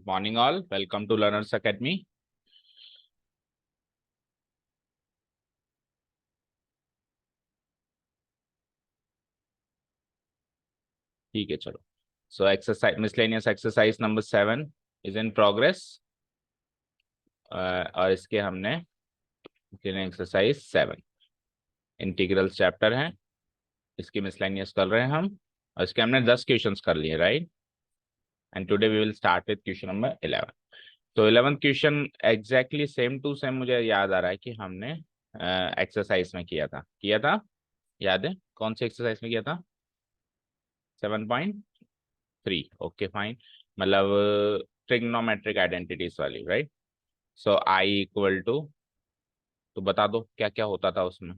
Good morning all. Welcome to Learners Academy. ठीक है चलो. So exercise miscellaneous exercise number 7 is in progress. और इसके हमने एक्सरसाइज 7 इंटीग्रल्स चैप्टर है, इसकी मिसलेनियस कर रहे हैं हम और इसके हमने 10 क्वेश्चंस कर लिए, right. And today we will start with question number 11. तो 11th question exactly same to same मुझे याद आ रहा है कि हमने एक्सरसाइज में किया था. याद है कौन सी एक्सरसाइज में किया था? 7.3. Okay fine. मतलब ट्रिग्नोमेट्रिक आइडेंटिटीज वाली, right. So I equal to, तो बता दो क्या क्या होता था उसमें,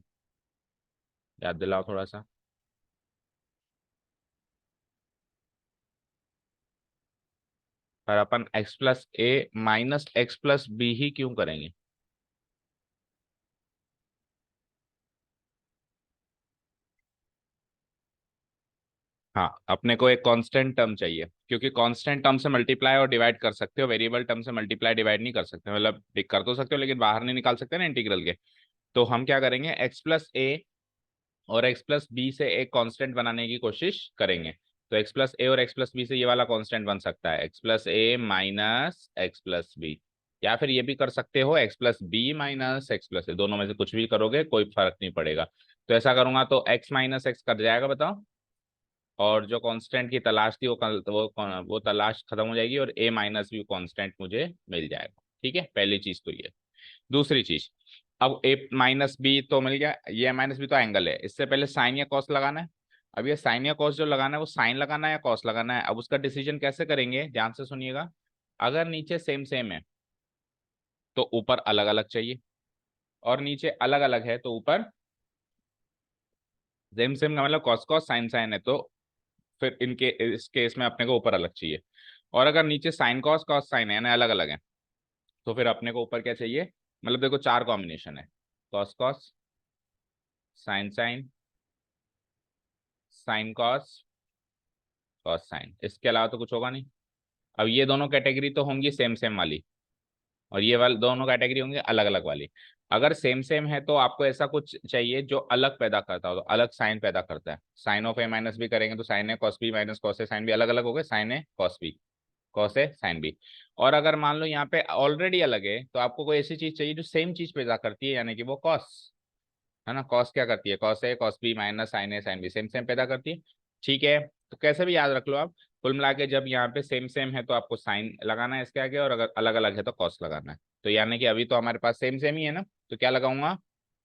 याद दिलाओ थोड़ा सा. पर अपन x plus a minus x plus B ही क्यों करेंगे? हाँ, अपने को एक कांस्टेंट टर्म चाहिए, क्योंकि कांस्टेंट टर्म से मल्टीप्लाई और डिवाइड कर सकते हो, वेरिएबल टर्म से मल्टीप्लाई डिवाइड नहीं कर सकते, मतलब कर तो सकते हो लेकिन बाहर नहीं निकाल सकते ना इंटीग्रल के. तो हम क्या करेंगे, x प्लस ए और x प्लस बी से एक कांस्टेंट बनाने की कोशिश करेंगे. तो x प्लस ए और x प्लस बी से ये वाला कांस्टेंट बन सकता है, x plus a minus x plus b. या फिर ये भी कर सकते हो x plus b minus x plus a, दोनों में से कुछ भी करोगे कोई फर्क नहीं पड़ेगा. तो ऐसा करूंगा तो x माइनस एक्स कर जाएगा, बताओ. और जो कांस्टेंट की तलाश थी वो तलाश खत्म हो जाएगी और a माइनस बी कांस्टेंट मुझे मिल जाएगा. ठीक है, पहली चीज तो ये. दूसरी चीज, अब a माइनस बी तो मिल गया, ये माइनस बी तो एंगल है, इससे पहले साइन या कॉस लगाना है. अब ये साइन या कॉस जो लगाना है वो साइन लगाना है या कॉस लगाना है, अब उसका डिसीजन कैसे करेंगे, ध्यान से सुनिएगा. अगर नीचे सेम सेम है तो ऊपर अलग अलग चाहिए, और नीचे अलग अलग है तो ऊपर सेम सेम का मतलब कॉस कॉस साइन साइन है, तो फिर इनके इस केस में अपने को ऊपर अलग चाहिए. और अगर नीचे साइन कॉस कॉस साइन है यानी अलग अलग है, तो फिर अपने को ऊपर क्या चाहिए, मतलब देखो चार कॉम्बिनेशन है, cos cos, sine sine, sine cos, cos sine, इसके अलावा तो कुछ होगा नहीं. अब ये दोनों कैटेगरी तो होंगी सेम सेम वाली, और ये वाली दोनों कैटेगरी होंगी अलग अलग वाली. अगर सेम सेम है तो आपको ऐसा कुछ चाहिए जो अलग पैदा करता हो, तो अलग साइन पैदा करता है. Sine of a minus b करेंगे तो sine a cos b minus cos a sine b अलग अलग हो गए, sine a cos b cos a sine b. और अगर मान लो यहाँ पे ऑलरेडी अलग है तो आपको कोई ऐसी चीज चाहिए जो सेम चीज पैदा करती है, यानी कि वो कॉस है ना. कॉस क्या करती है, cos a cos b minus sine a sine b same same पैदा करती है. ठीक है, तो कैसे भी याद रख लो आप. कुल मिला के जब यहाँ पे सेम सेम है तो आपको साइन लगाना है इसके आगे, और अगर अलग अलग है तो कॉस लगाना है. तो यानी कि अभी तो हमारे पास सेम सेम ही है ना, तो क्या लगाऊंगा,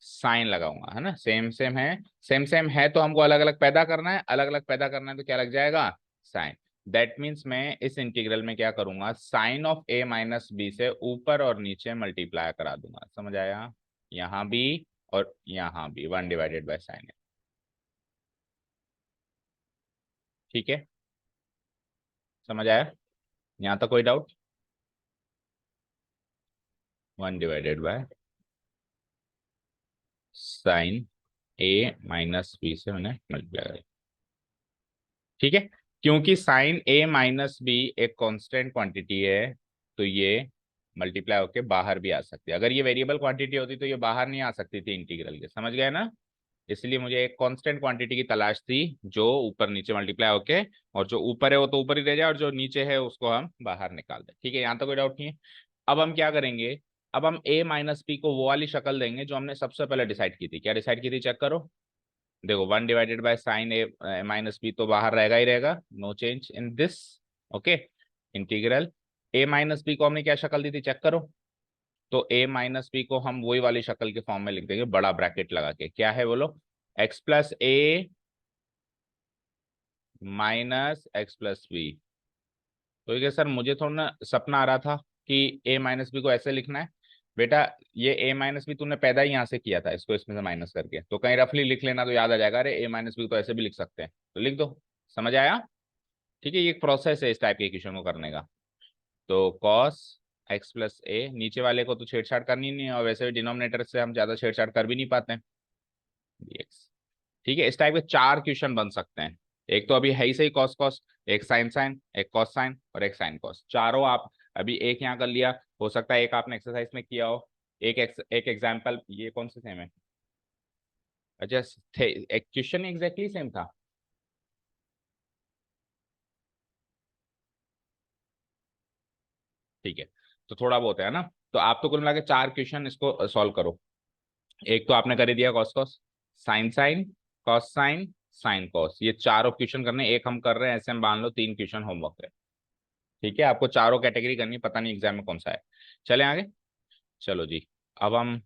साइन लगाऊंगा, है ना. सेम सेम है तो हमको अलग अलग पैदा करना है, अलग अलग पैदा करना है तो क्या लग जाएगा, साइन. दैट मीन्स मैं इस इंटीग्रल में क्या करूंगा, sine of a minus b से ऊपर और नीचे मल्टीप्लाई करा दूंगा. समझ आया, यहाँ भी और यहाँ भी 1/साइन है. ठीक है, समझ आया, यहाँ तक कोई डाउट? 1/साइन ए माइनस बी से मैंने मल्टीप्लाई करा. ठीक है, क्योंकि साइन ए माइनस बी एक कांस्टेंट क्वांटिटी है तो ये मल्टीप्लाई होके बाहर भी आ सकती है. अगर ये वेरिएबल क्वांटिटी होती तो ये बाहर नहीं आ सकती थी इंटीग्रल के, समझ गए ना. इसलिए मुझे एक कांस्टेंट क्वांटिटी की तलाश थी जो ऊपर नीचे मल्टीप्लाई होके, और जो ऊपर है वो तो ऊपर ही रह जाए और जो नीचे है उसको हम बाहर निकाल दें. ठीक है, यहाँ तो कोई डाउट नहीं है. अब हम क्या करेंगे, अब हम a माइनस पी को वो वाली शक्ल देंगे जो हमने सबसे पहले डिसाइड की थी. क्या डिसाइड की थी, चेक करो. देखो 1/साइन ए माइनस बी तो बाहर रहेगा ही रहेगा, no change in this. Okay, integral a minus b को हमने क्या शक्ल दी थी, चेक करो. तो a माइनस बी को हम वही वाली शक्ल के फॉर्म में लिख देंगे, बड़ा ब्रैकेट लगा के. क्या है बोलो, x plus a minus x plus B. तो ये सर मुझे थोड़ा ना सपना आ रहा था कि a माइनस बी को ऐसे लिखना है. बेटा ये a माइनस बी तूने पैदा ही यहाँ से किया था, इसको इसमें से माइनस करके, तो कहीं रफली लिख लेना तो याद आ जाएगा, अरे a माइनस बी तो ऐसे भी लिख सकते हैं, तो लिख दो. समझ आया. ठीक है, ये एक प्रोसेस है इस टाइप के इक्वेशन को करने का. तो कॉस एक्स प्लस ए, नीचे वाले को तो छेड़छाड़ करनी नहीं है, और वैसे भी डिनोमिनेटर से हम ज्यादा छेड़छाड़ कर भी नहीं पाते हैं, dx. ठीक है, इस टाइप के चार क्वेश्चन बन सकते हैं. एक तो अभी है ही सही कॉस कॉस, एक साइन साइन, एक कॉस साइन और एक साइन कॉस. चारों आप अभी एक यहाँ कर लिया, हो सकता है एक आपने एक्सरसाइज में किया हो, एक एग्जाम्पल, ये कौन से सेम है? अच्छा, थे एक क्वेश्चन एग्जैक्टली सेम था। ठीक है, तो थोड़ा बहुत है ना। तो आप तो कुल मिला के 4 क्वेश्चन इसको सॉल्व करो। एक तो आपने कर ही दिया cos cos, sine sine, cos sine, sine cos, ये चारों क्वेश्चन करने, एक हम कर रहे हैं, ऐसे हम मान लो 3 क्वेश्चन होमवर्क है। ठीक है, आपको चारों कैटेगरी करनी, पता नहीं एग्जाम में कौन सा है। चले आगे, चलो जी। अब हम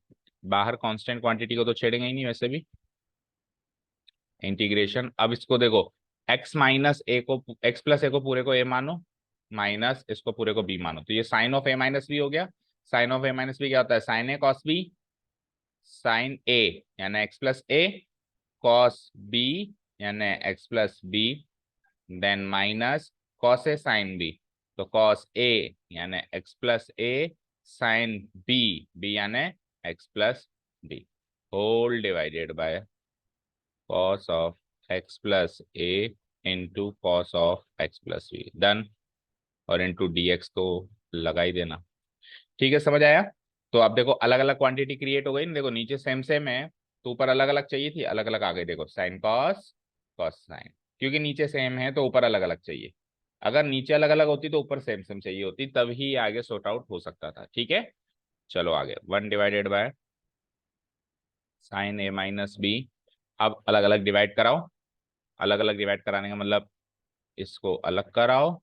बाहर कांस्टेंट क्वांटिटी को तो छेड़ेंगे ही नहीं वैसे भी। इंटीग्रेशन, अब इसको देखो, x माइनस ए को, x प्लस ए को पूरे को a मानो, माइनस इसको पूरे को b मानो, तो ये sine of a minus b हो गया। Sine of a minus b क्या होता है? Sine a cos b, sine a यानी x plus a, cos b यानी x plus b, then minus cos a sine b, तो कॉस ए यानी x plus a, sine b, b यानी x plus b, whole divided by cos of x plus a into cos of x plus b, done. और into dx तो लगा ही देना। ठीक है, समझ आया? तो अब देखो अलग अलग क्वांटिटी क्रिएट हो गई ना, देखो नीचे सेम सेम है तो ऊपर अलग अलग चाहिए थी, अलग अलग आ गई, देखो साइन कॉस, कॉस साइन, क्योंकि नीचे सेम है तो ऊपर अलग अलग चाहिए। अगर नीचे अलग अलग होती तो ऊपर सेम सेम चाहिए होती, तभी आगे सॉर्ट आउट हो सकता था। ठीक है, चलो आगे, 1 divided by sine a minus b. अब अलग अलग डिवाइड कराओ, अलग अलग डिवाइड कराने का मतलब इसको अलग कराओ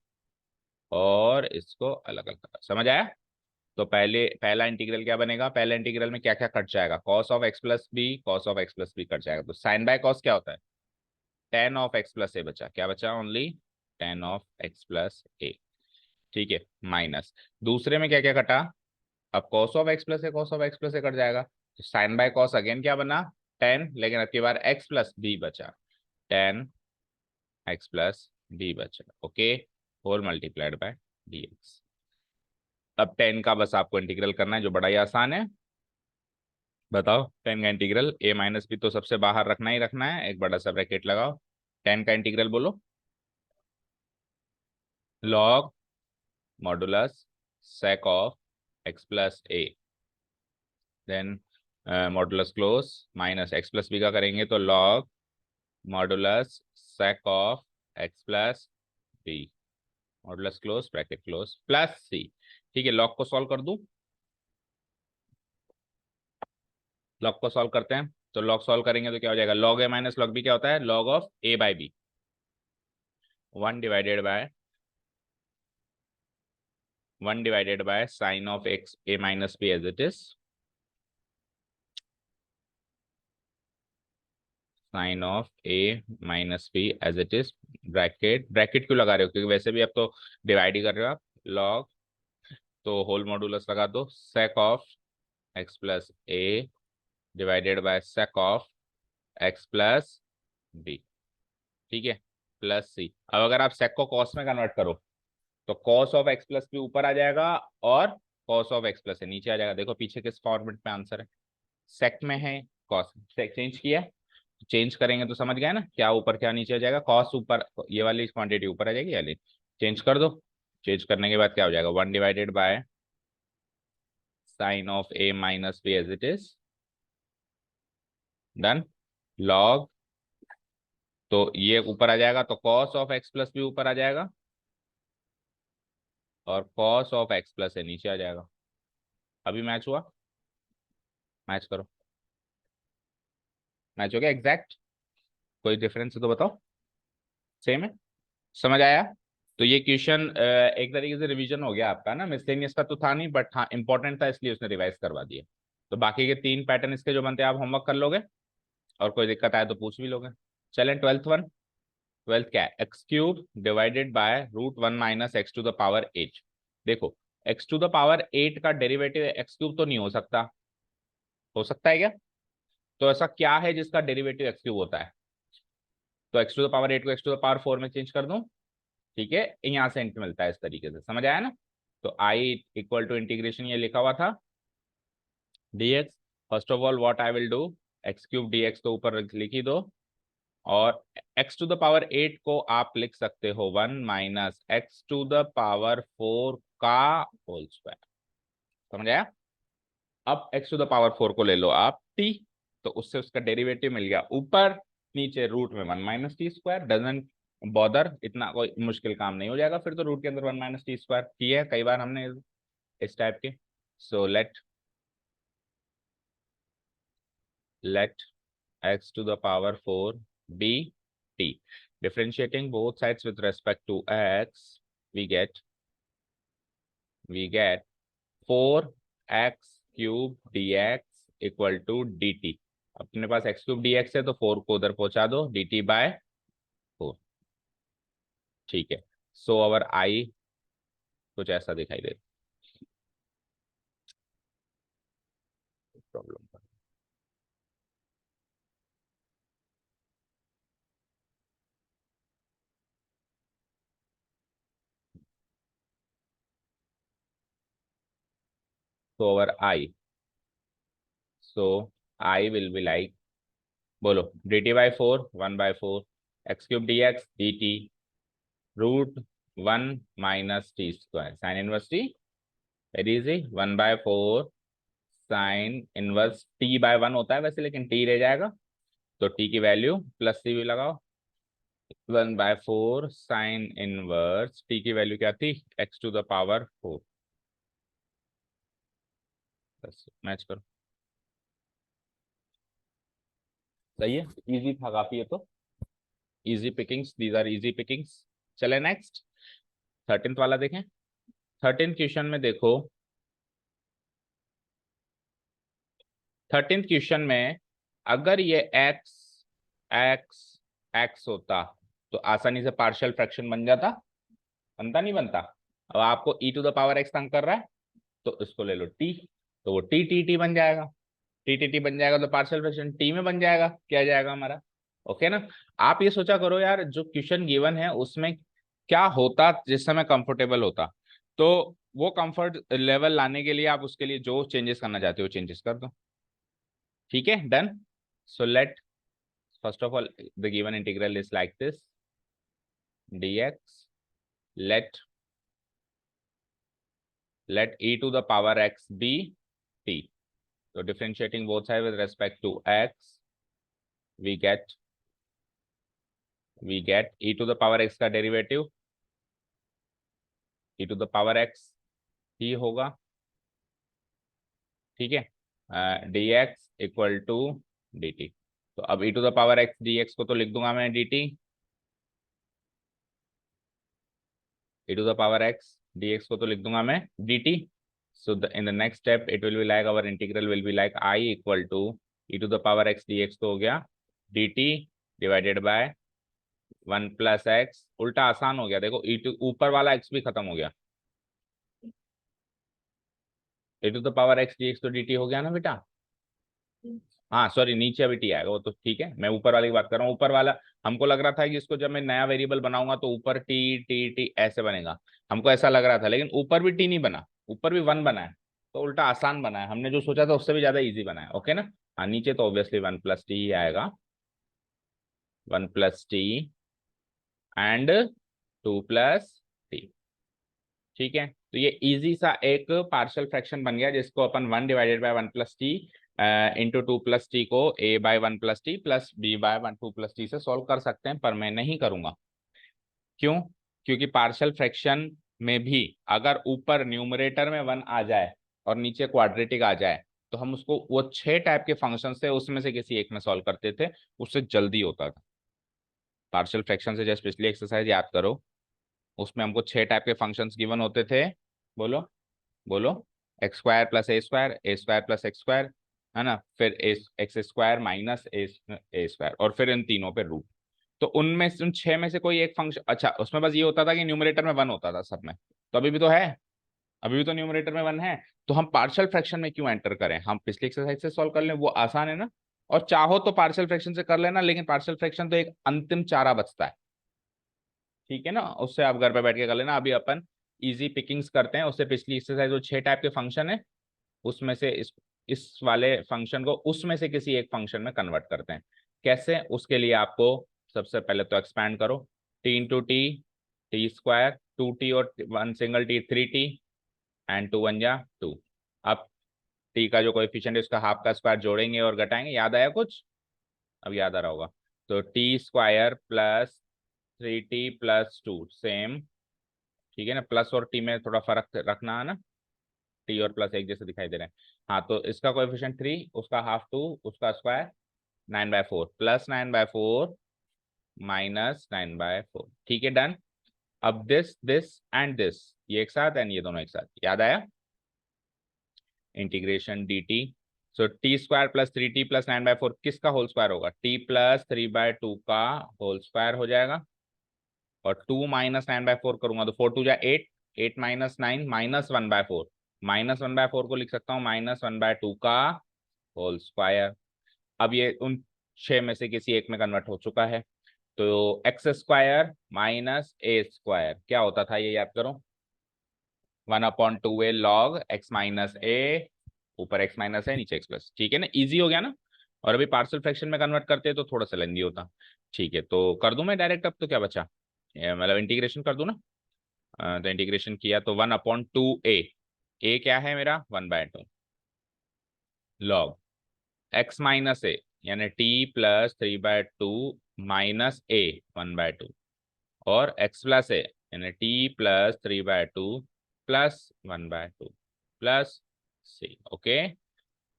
और इसको अलग अलग कराओ, समझ आया? तो पहले पहला इंटीग्रल क्या बनेगा, पहले इंटीग्रल में क्या क्या कट जाएगा? Cos of x plus b, cos of x plus b cut जाएगा, तो साइन बाय कॉस क्या होता है? Tan of x plus a बचा, क्या बचा? Only tan of x plus a. ठीक है, माइनस दूसरे में क्या क्या कटा? अब cos of x plus a, cos of x plus a cut जाएगा, तो साइन बाय कॉस अगेन क्या बना? टेन, लेकिन अब की बार एक्स प्लस बी बचा, टेन एक्स प्लस बी बचा, okay, whole multiplied by d x. अब टेन का बस आपको इंटीग्रल करना है, जो बड़ा ही आसान है। बताओ, टेन का इंटीग्रल, ए माइनस बी तो सबसे बाहर रखना ही रखना है, एक बड़ा सा ब्रैकेट लगाओ। टेन का इंटीग्रल बोलो, log modulus sec of x plus a, then modulus close, minus x plus b का करेंगे तो log modulus sec of x plus b, modulus close bracket close plus c. ठीक है, लॉग को solve कर दूं, लॉग को सॉल्व करते हैं। तो लॉग सॉल्व करेंगे तो क्या हो जाएगा? Log a minus log b क्या होता है? Log of a by b, 1 divided by 1 divided by sine of x a minus b as it is, sine of a minus b as it is, bracket, bracket क्यों लगा रहे हो? क्योंकि वैसे भी आप तो डिवाइड ही कर रहे हो आप, लॉग, तो होल मॉडुलस लगा दो, sec of x plus a divided by sec of x plus b. ठीक है, प्लस सी। अब अगर आप सेक को कॉस में कन्वर्ट करो तो cos of x plus b ऊपर आ जाएगा और cos of x plus a नीचे आ जाएगा। देखो पीछे किस फॉर्मेट में आंसर है, सेक में है, कॉस सेक चेंज किया, चेंज करेंगे तो समझ गए ना, क्या ऊपर क्या नीचे आ जाएगा? कॉस ऊपर, ये वाली क्वांटिटी ऊपर आ जाएगी, वाली चेंज कर दो। चेंज करने के बाद क्या हो जाएगा? 1 divided by sine of a minus b as it is, done. Log, तो ये ऊपर आ जाएगा तो cos of x plus b ऊपर आ जाएगा और cos of x plus a नीचे आ जाएगा। अभी मैच हुआ? मैच करो, मैच हो गया एग्जैक्ट? कोई डिफरेंस है तो बताओ, सेम है, समझ आया? तो ये क्वेश्चन एक तरीके से रिवीजन हो गया आपका ना, मिसलेनियस का तो था नहीं, बट हाँ इंपॉर्टेंट था इसलिए उसने रिवाइज करवा दिया। तो बाकी के 3 पैटर्न इसके जो बनते हैं आप होमवर्क कर लोगे, और कोई दिक्कत आए तो पूछ भी लोगे। चलें, ट्वेल्थ वन। ट्वेल्थ क्या है? X cube divided by root one minus x to the power 8। देखो, एक्स टू द पावर 8 का डेरिवेटिव एक्स क्यूब तो नहीं हो सकता है क्या? तो ऐसा क्या है जिसका डेरिवेटिव एक्स क्यूब होता है? तो एक्स टू द पावर 8 को एक्स टू द पावर 4 में चेंज कर दूं, ठीक है, यहाँ से इंट मिलता है इस तरीके से, समझ आया ना? तो आई इक्वल टू इंटीग्रेशन ये लिखा हुआ था, dx, first of all what I will do, x cube dx तो ऊपर लिख ही दो, और एक्स टू द पावर 8 को आप लिख सकते हो 1 minus x to the power 4 का होल स्क्वायर। समझ आया? अब x टू द पावर 4 को ले लो आप t, तो उससे उसका डेरिवेटिव मिल गया ऊपर, नीचे रूट में 1 - t² डजंट बॉदर, इतना कोई मुश्किल काम नहीं हो जाएगा फिर तो रूट के अंदर 1 - t² की है कई बार हमने इस टाइप के। So let x to the power 4 be t. Differentiating both sides with respect to x, we get 4x³ dx equal to dt। अपने पास x³ dx है तो 4 को उधर पहुंचा दो, dt/4। ठीक है, सो अवर i कुछ ऐसा दिखाई दे problem. so our I, so I will be like, बोलो dt/4 1/4 x³ dx dt √1 - t², sign inverse t, very easy, 1/4 sine inverse t/1 होता है वैसे, लेकिन t रह जाएगा तो t की वैल्यू प्लस c भी लगाओ, 1/4 साइन इनवर्स t की वैल्यू क्या थी, x to the power 4। Match करो, सही है, इजी था काफी, ये तो easy pickings, these are easy pickings. चले नेक्स्ट 13th वाला देखें। 13th क्वेश्चन में देखो, 13th क्वेश्चन में अगर ये x x x होता तो आसानी से पार्शियल फ्रैक्शन बन जाता, बनता नहीं बनता? अब आपको e to the power x तंग कर रहा है तो इसको ले लो t, तो वो t t t बन जाएगा, t t t बन जाएगा तो पार्शियल फ्रैक्शन t में बन जाएगा, क्या जाएगा हमारा, ओके ना। आप ये सोचा करो यार, जो क्वेश्चन गिवन है उसमें क्या होता जिस समय कंफर्टेबल होता, तो वो कंफर्ट लेवल लाने के लिए आप उसके लिए जो चेंजेस करना चाहते हो चेंजेस कर दो। ठीक है, done. So let first of all the given integral is like this, dx let e to the power x be t, so differentiating both sides with respect to x, we get e to the power x का derivative e to the power x ही होगा, ठीक है, dx equal to dt। तो अब e to the power x dx को तो लिख दूंगा मैं dt, e to the power x dx को तो लिख दूंगा मैं dt। so in the next step it will be like, our integral will be like I equal to e to the power x dx तो हो गया dt divided by 1 + x, उल्टा आसान हो गया, देखो ऊपर वाला x भी खत्म हो गया, e to the power x dx तो dt हो गया ना बेटा। हाँ सॉरी, नीचे अभी टी आएगा, वो तो ठीक है, मैं ऊपर वाली की बात कर रहा हूँ। ऊपर वाला हमको लग रहा था कि इसको जब मैं नया वेरिएबल बनाऊंगा तो ऊपर टी टी टी ऐसे बनेगा, हमको ऐसा लग रहा था, लेकिन ऊपर भी टी नहीं बना, ऊपर भी 1 बना है, तो उल्टा आसान बना है, हमने जो सोचा था उससे भी ज्यादा इजी बना है, ओके ना। हाँ, नीचे तो ऑब्वियसली 1 + t ही आएगा, 1 + t एंड 2 + t, ठीक है। तो ये इजी सा एक पार्शियल फ्रैक्शन बन गया जिसको अपन 1/1 + t इंटू 2 + t को a/1 + t plus b/1 2 + t से सॉल्व कर सकते हैं, पर मैं नहीं करूंगा। क्यों? क्योंकि पार्शियल फ्रैक्शन में भी अगर ऊपर न्यूमरेटर में 1 आ जाए और नीचे क्वाड्रेटिक आ जाए तो हम उसको वो 6 टाइप के फंक्शन से उसमें से किसी एक में सॉल्व करते थे, उससे जल्दी होता था। पार्शियल फ्रैक्शन से जैसे पिछली एक्सरसाइज याद करो, उसमें हमको 6 टाइप के फंक्शंस गिवन होते थे, बोलो बोलो, x² + a² + x², है ना, फिर x² - a² और फिर इन तीनों पे रूट। तो उनमें से उन 6 में से कोई एक फंक्शन, अच्छा उसमें बस ये होता था कि न्यूमरेटर में 1 होता था सब में, तो अभी भी तो है, अभी भी तो न्यूमरेटर में 1 है, तो हम पार्शियल फ्रैक्शन में क्यों एंटर करें, हम पिछली एक्सरसाइज से सॉल्व कर लें, वो आसान है ना। और चाहो तो पार्शियल फ्रैक्शन से कर लेना, लेकिन पार्शियल फ्रैक्शन तो एक अंतिम चारा बचता है, ठीक है ना, उससे आप घर पे बैठ के कर लेना। अभी अपन इजी पिकिंग्स करते हैं, उससे पिछली एक्सरसाइज जो 6 टाइप के फंक्शन है उसमें से इस वाले फंक्शन को उसमें से किसी एक फंक्शन में कन्वर्ट करते हैं। कैसे? उसके लिए आपको सबसे पहले तो एक्सपैंड करो, t × t t², 2t और 1 सिंगल t 3t, एंड 2 1 जा 2। अब टी का जो कोएफिशिएंट है उसका हाफ का स्क्वायर जोड़ेंगे और घटाएंगे, याद आया कुछ? अब याद आ रहा होगा। तो T square plus 3t+2 same, ठीक है ना? प्लस और टी में थोड़ा फर्क रखना है ना, टी और प्लस एक जैसे दिखाई दे रहे हैं। हाँ, तो इसका कोएफिशिएंट 3, उसका हाफ 2, उसका स्क्वायर 9/4 प्लस 9/4 माइनस 9/4, ठीक है, डन। अब दिस एंड दिस, ये एक साथ एंड ये दोनों एक साथ, याद आया? Integration d t, so t square plus 3t plus 9/4 किसका होल स्क्वायर होगा? टी प्लस 3/2 का होल स्क्वायर हो जाएगा। और 2 माइनस 9/4 करूंगा तो 4 2 जा 8, 8 माइनस 9 माइनस 1/4, माइनस 1/4 को लिख सकता हूँ -1/2 का होल स्क्वायर। अब ये उन 6 में से किसी एक में कन्वर्ट हो चुका है। तो एक्स स्क्वायर माइनस ए स्क्वायर क्या होता था, ये याद करो, 1/2a log x माइनस ए, ऊपर x माइनस है नीचे x प्लस, ठीक है ना? इजी हो गया ना? और अभी पार्शियल फ्रैक्शन में कन्वर्ट करते हैं तो थोड़ा सा लेंदी होता। ठीक है, तो कर दूं मैं डायरेक्ट, अब तो क्या बचा, मतलब इंटीग्रेशन कर दूं ना? तो इंटीग्रेशन किया तो 1/2a, ए क्या है मेरा 1/2 log x माइनस ए, यानी t प्लस 3/2 माइनस ए 1/2, और x प्लस ए यानी t plus 3/2 plus 1/2 plus c. Okay,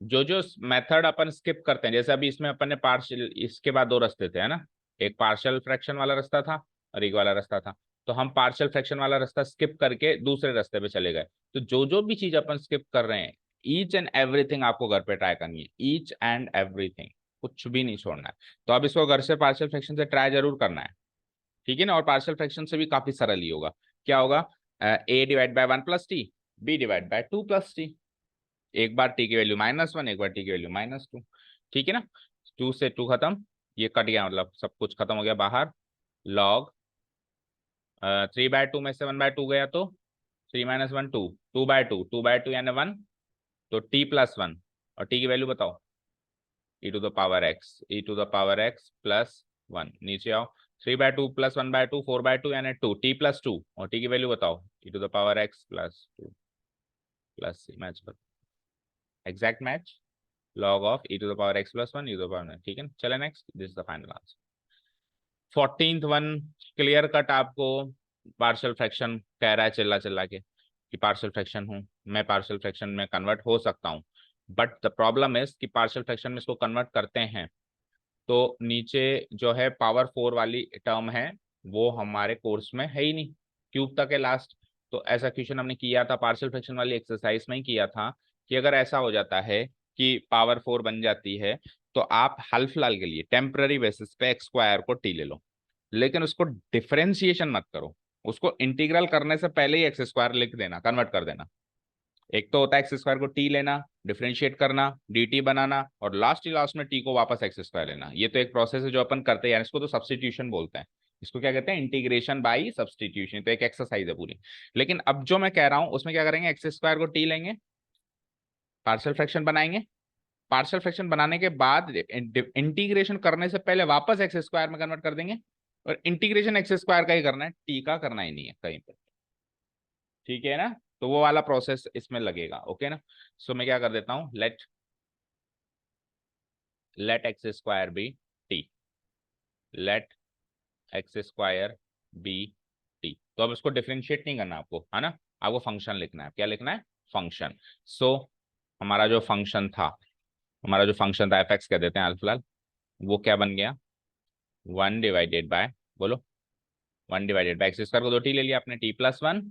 जो जो मेथड अपन स्किप करते हैं, जैसे अभी इसमें अपन ने पार्शियल, इसके बाद दो रास्ते थे है ना, एक पार्शियल फ्रैक्शन वाला रास्ता था और एक वाला रास्ता था। तो हम पार्शियल फ्रैक्शन वाला रास्ता स्किप करके दूसरे रास्ते पे चले गए। तो जो जो भी चीज अपन स्किप कर रहे हैं, ईच एंड एवरीथिंग आपको घर पे ट्राई करनी है, ईच एंड एवरीथिंग, कुछ भी नहीं छोड़ना है। तो अब इसको घर से पार्शियल फ्रैक्शन से ट्राई जरूर करना है, ठीक है ना? और पार्शियल फ्रैक्शन से भी काफी सरल ही होगा। क्या होगा? a divide by 1 plus T, b divide by 2 plus T. एक बार टी की वैल्यू -1, एक बार टी की वैल्यू -2, ठीक है ना? 2 से 2 खत्म, ये कट गया, मतलब सब कुछ खत्म हो गया बाहर। लॉग 3/2 में से 1/2 गया तो 3 माइनस 1 2, 2/2, 2/2 यानी 1, तो t+1, और टी की वैल्यू बताओ, e⁻x प्लस 1, नीचे आओ, 3/2 प्लस 1/2 4/2 यानी 2, t+2, और टी की वैल्यू बताओ, e⁻x प्लस 2 प्लस सी। मैच करो, exact match, log of e⁻x plus 1 e⁻, ठीक है ना? चले next, this is the final answer. 14th one, clear cut आपको पार्शियल फ्रैक्शन कह रहा है चिल्ला चिल्ला के कि पार्शियल फ्रैक्शन हूँ मैं, पार्शियल फ्रैक्शन में कन्वर्ट हो सकता हूँ। बट द प्रॉब्लम इज कि पार्शियल फ्रैक्शन में इसको कन्वर्ट करते हैं तो नीचे जो है पावर 4 वाली टर्म है वो हमारे कोर्स में है ही नहीं, क्यूब तक है लास्ट। तो ऐसा क्वेश्चन हमने किया था पार्शियल फ्रैक्शन वाली एक्सरसाइज में ही किया था कि अगर ऐसा हो जाता है कि पावर 4 बन जाती है तो आप हाल फिलहाल के लिए टेम्पररी बेसिस पे एक्स स्क्वायर को टी ले लो, लेकिन उसको डिफरेंशिएशन मत करो, उसको इंटीग्रल करने से पहले ही एक्स स्क्वायर लिख देना, कन्वर्ट कर देना। एक तो होता है एक्स स्क्वायर को टी लेना, डिफरेंशिएट करना, डी बनाना, और लास्ट में टी को वापस एक्स स्क्वायर लेना। ये तो एक प्रोसेस है जो अपन करते हैं, इसको तो सब्सटीट्यूशन बोलते हैं, इसको क्या कहते हैं, इंटीग्रेशन बाई सब्सटीट्यूशन। तो एक एक्सरसाइज है पूरी। लेकिन अब जो मैं कह रहा हूं उसमें क्या करेंगे, एक्स स्क्वायर को टी लेंगे, पार्शियल फ्रैक्शन बनाएंगे, पार्शियल फ्रैक्शन बनाने के बाद इंटीग्रेशन करने से पहले वापस एक्स स्क्वायर में कन्वर्ट कर देंगे, और इंटीग्रेशन एक्स स्क्वायर का ही करना है, टी का करना ही नहीं है कहीं पर, ठीक है ना? तो वो वाला प्रोसेस इसमें लगेगा, ओके ना? सो मैं क्या कर देता हूं, let x square be t, let x square be t. तो अब इसको डिफरेंशिएट नहीं करना आपको, है ना? आपको फंक्शन लिखना है, क्या लिखना है, फंक्शन। सो हमारा जो फंक्शन था, हमारा जो फंक्शन था एफ एक्स कह देते हैं हाल फिलहाल, वो क्या बन गया, 1 डिवाइडेड बाय, बोलो, 1 डिवाइडेड बाय एक्स स्क्वायर को दो टी ले लिया आपने, t+1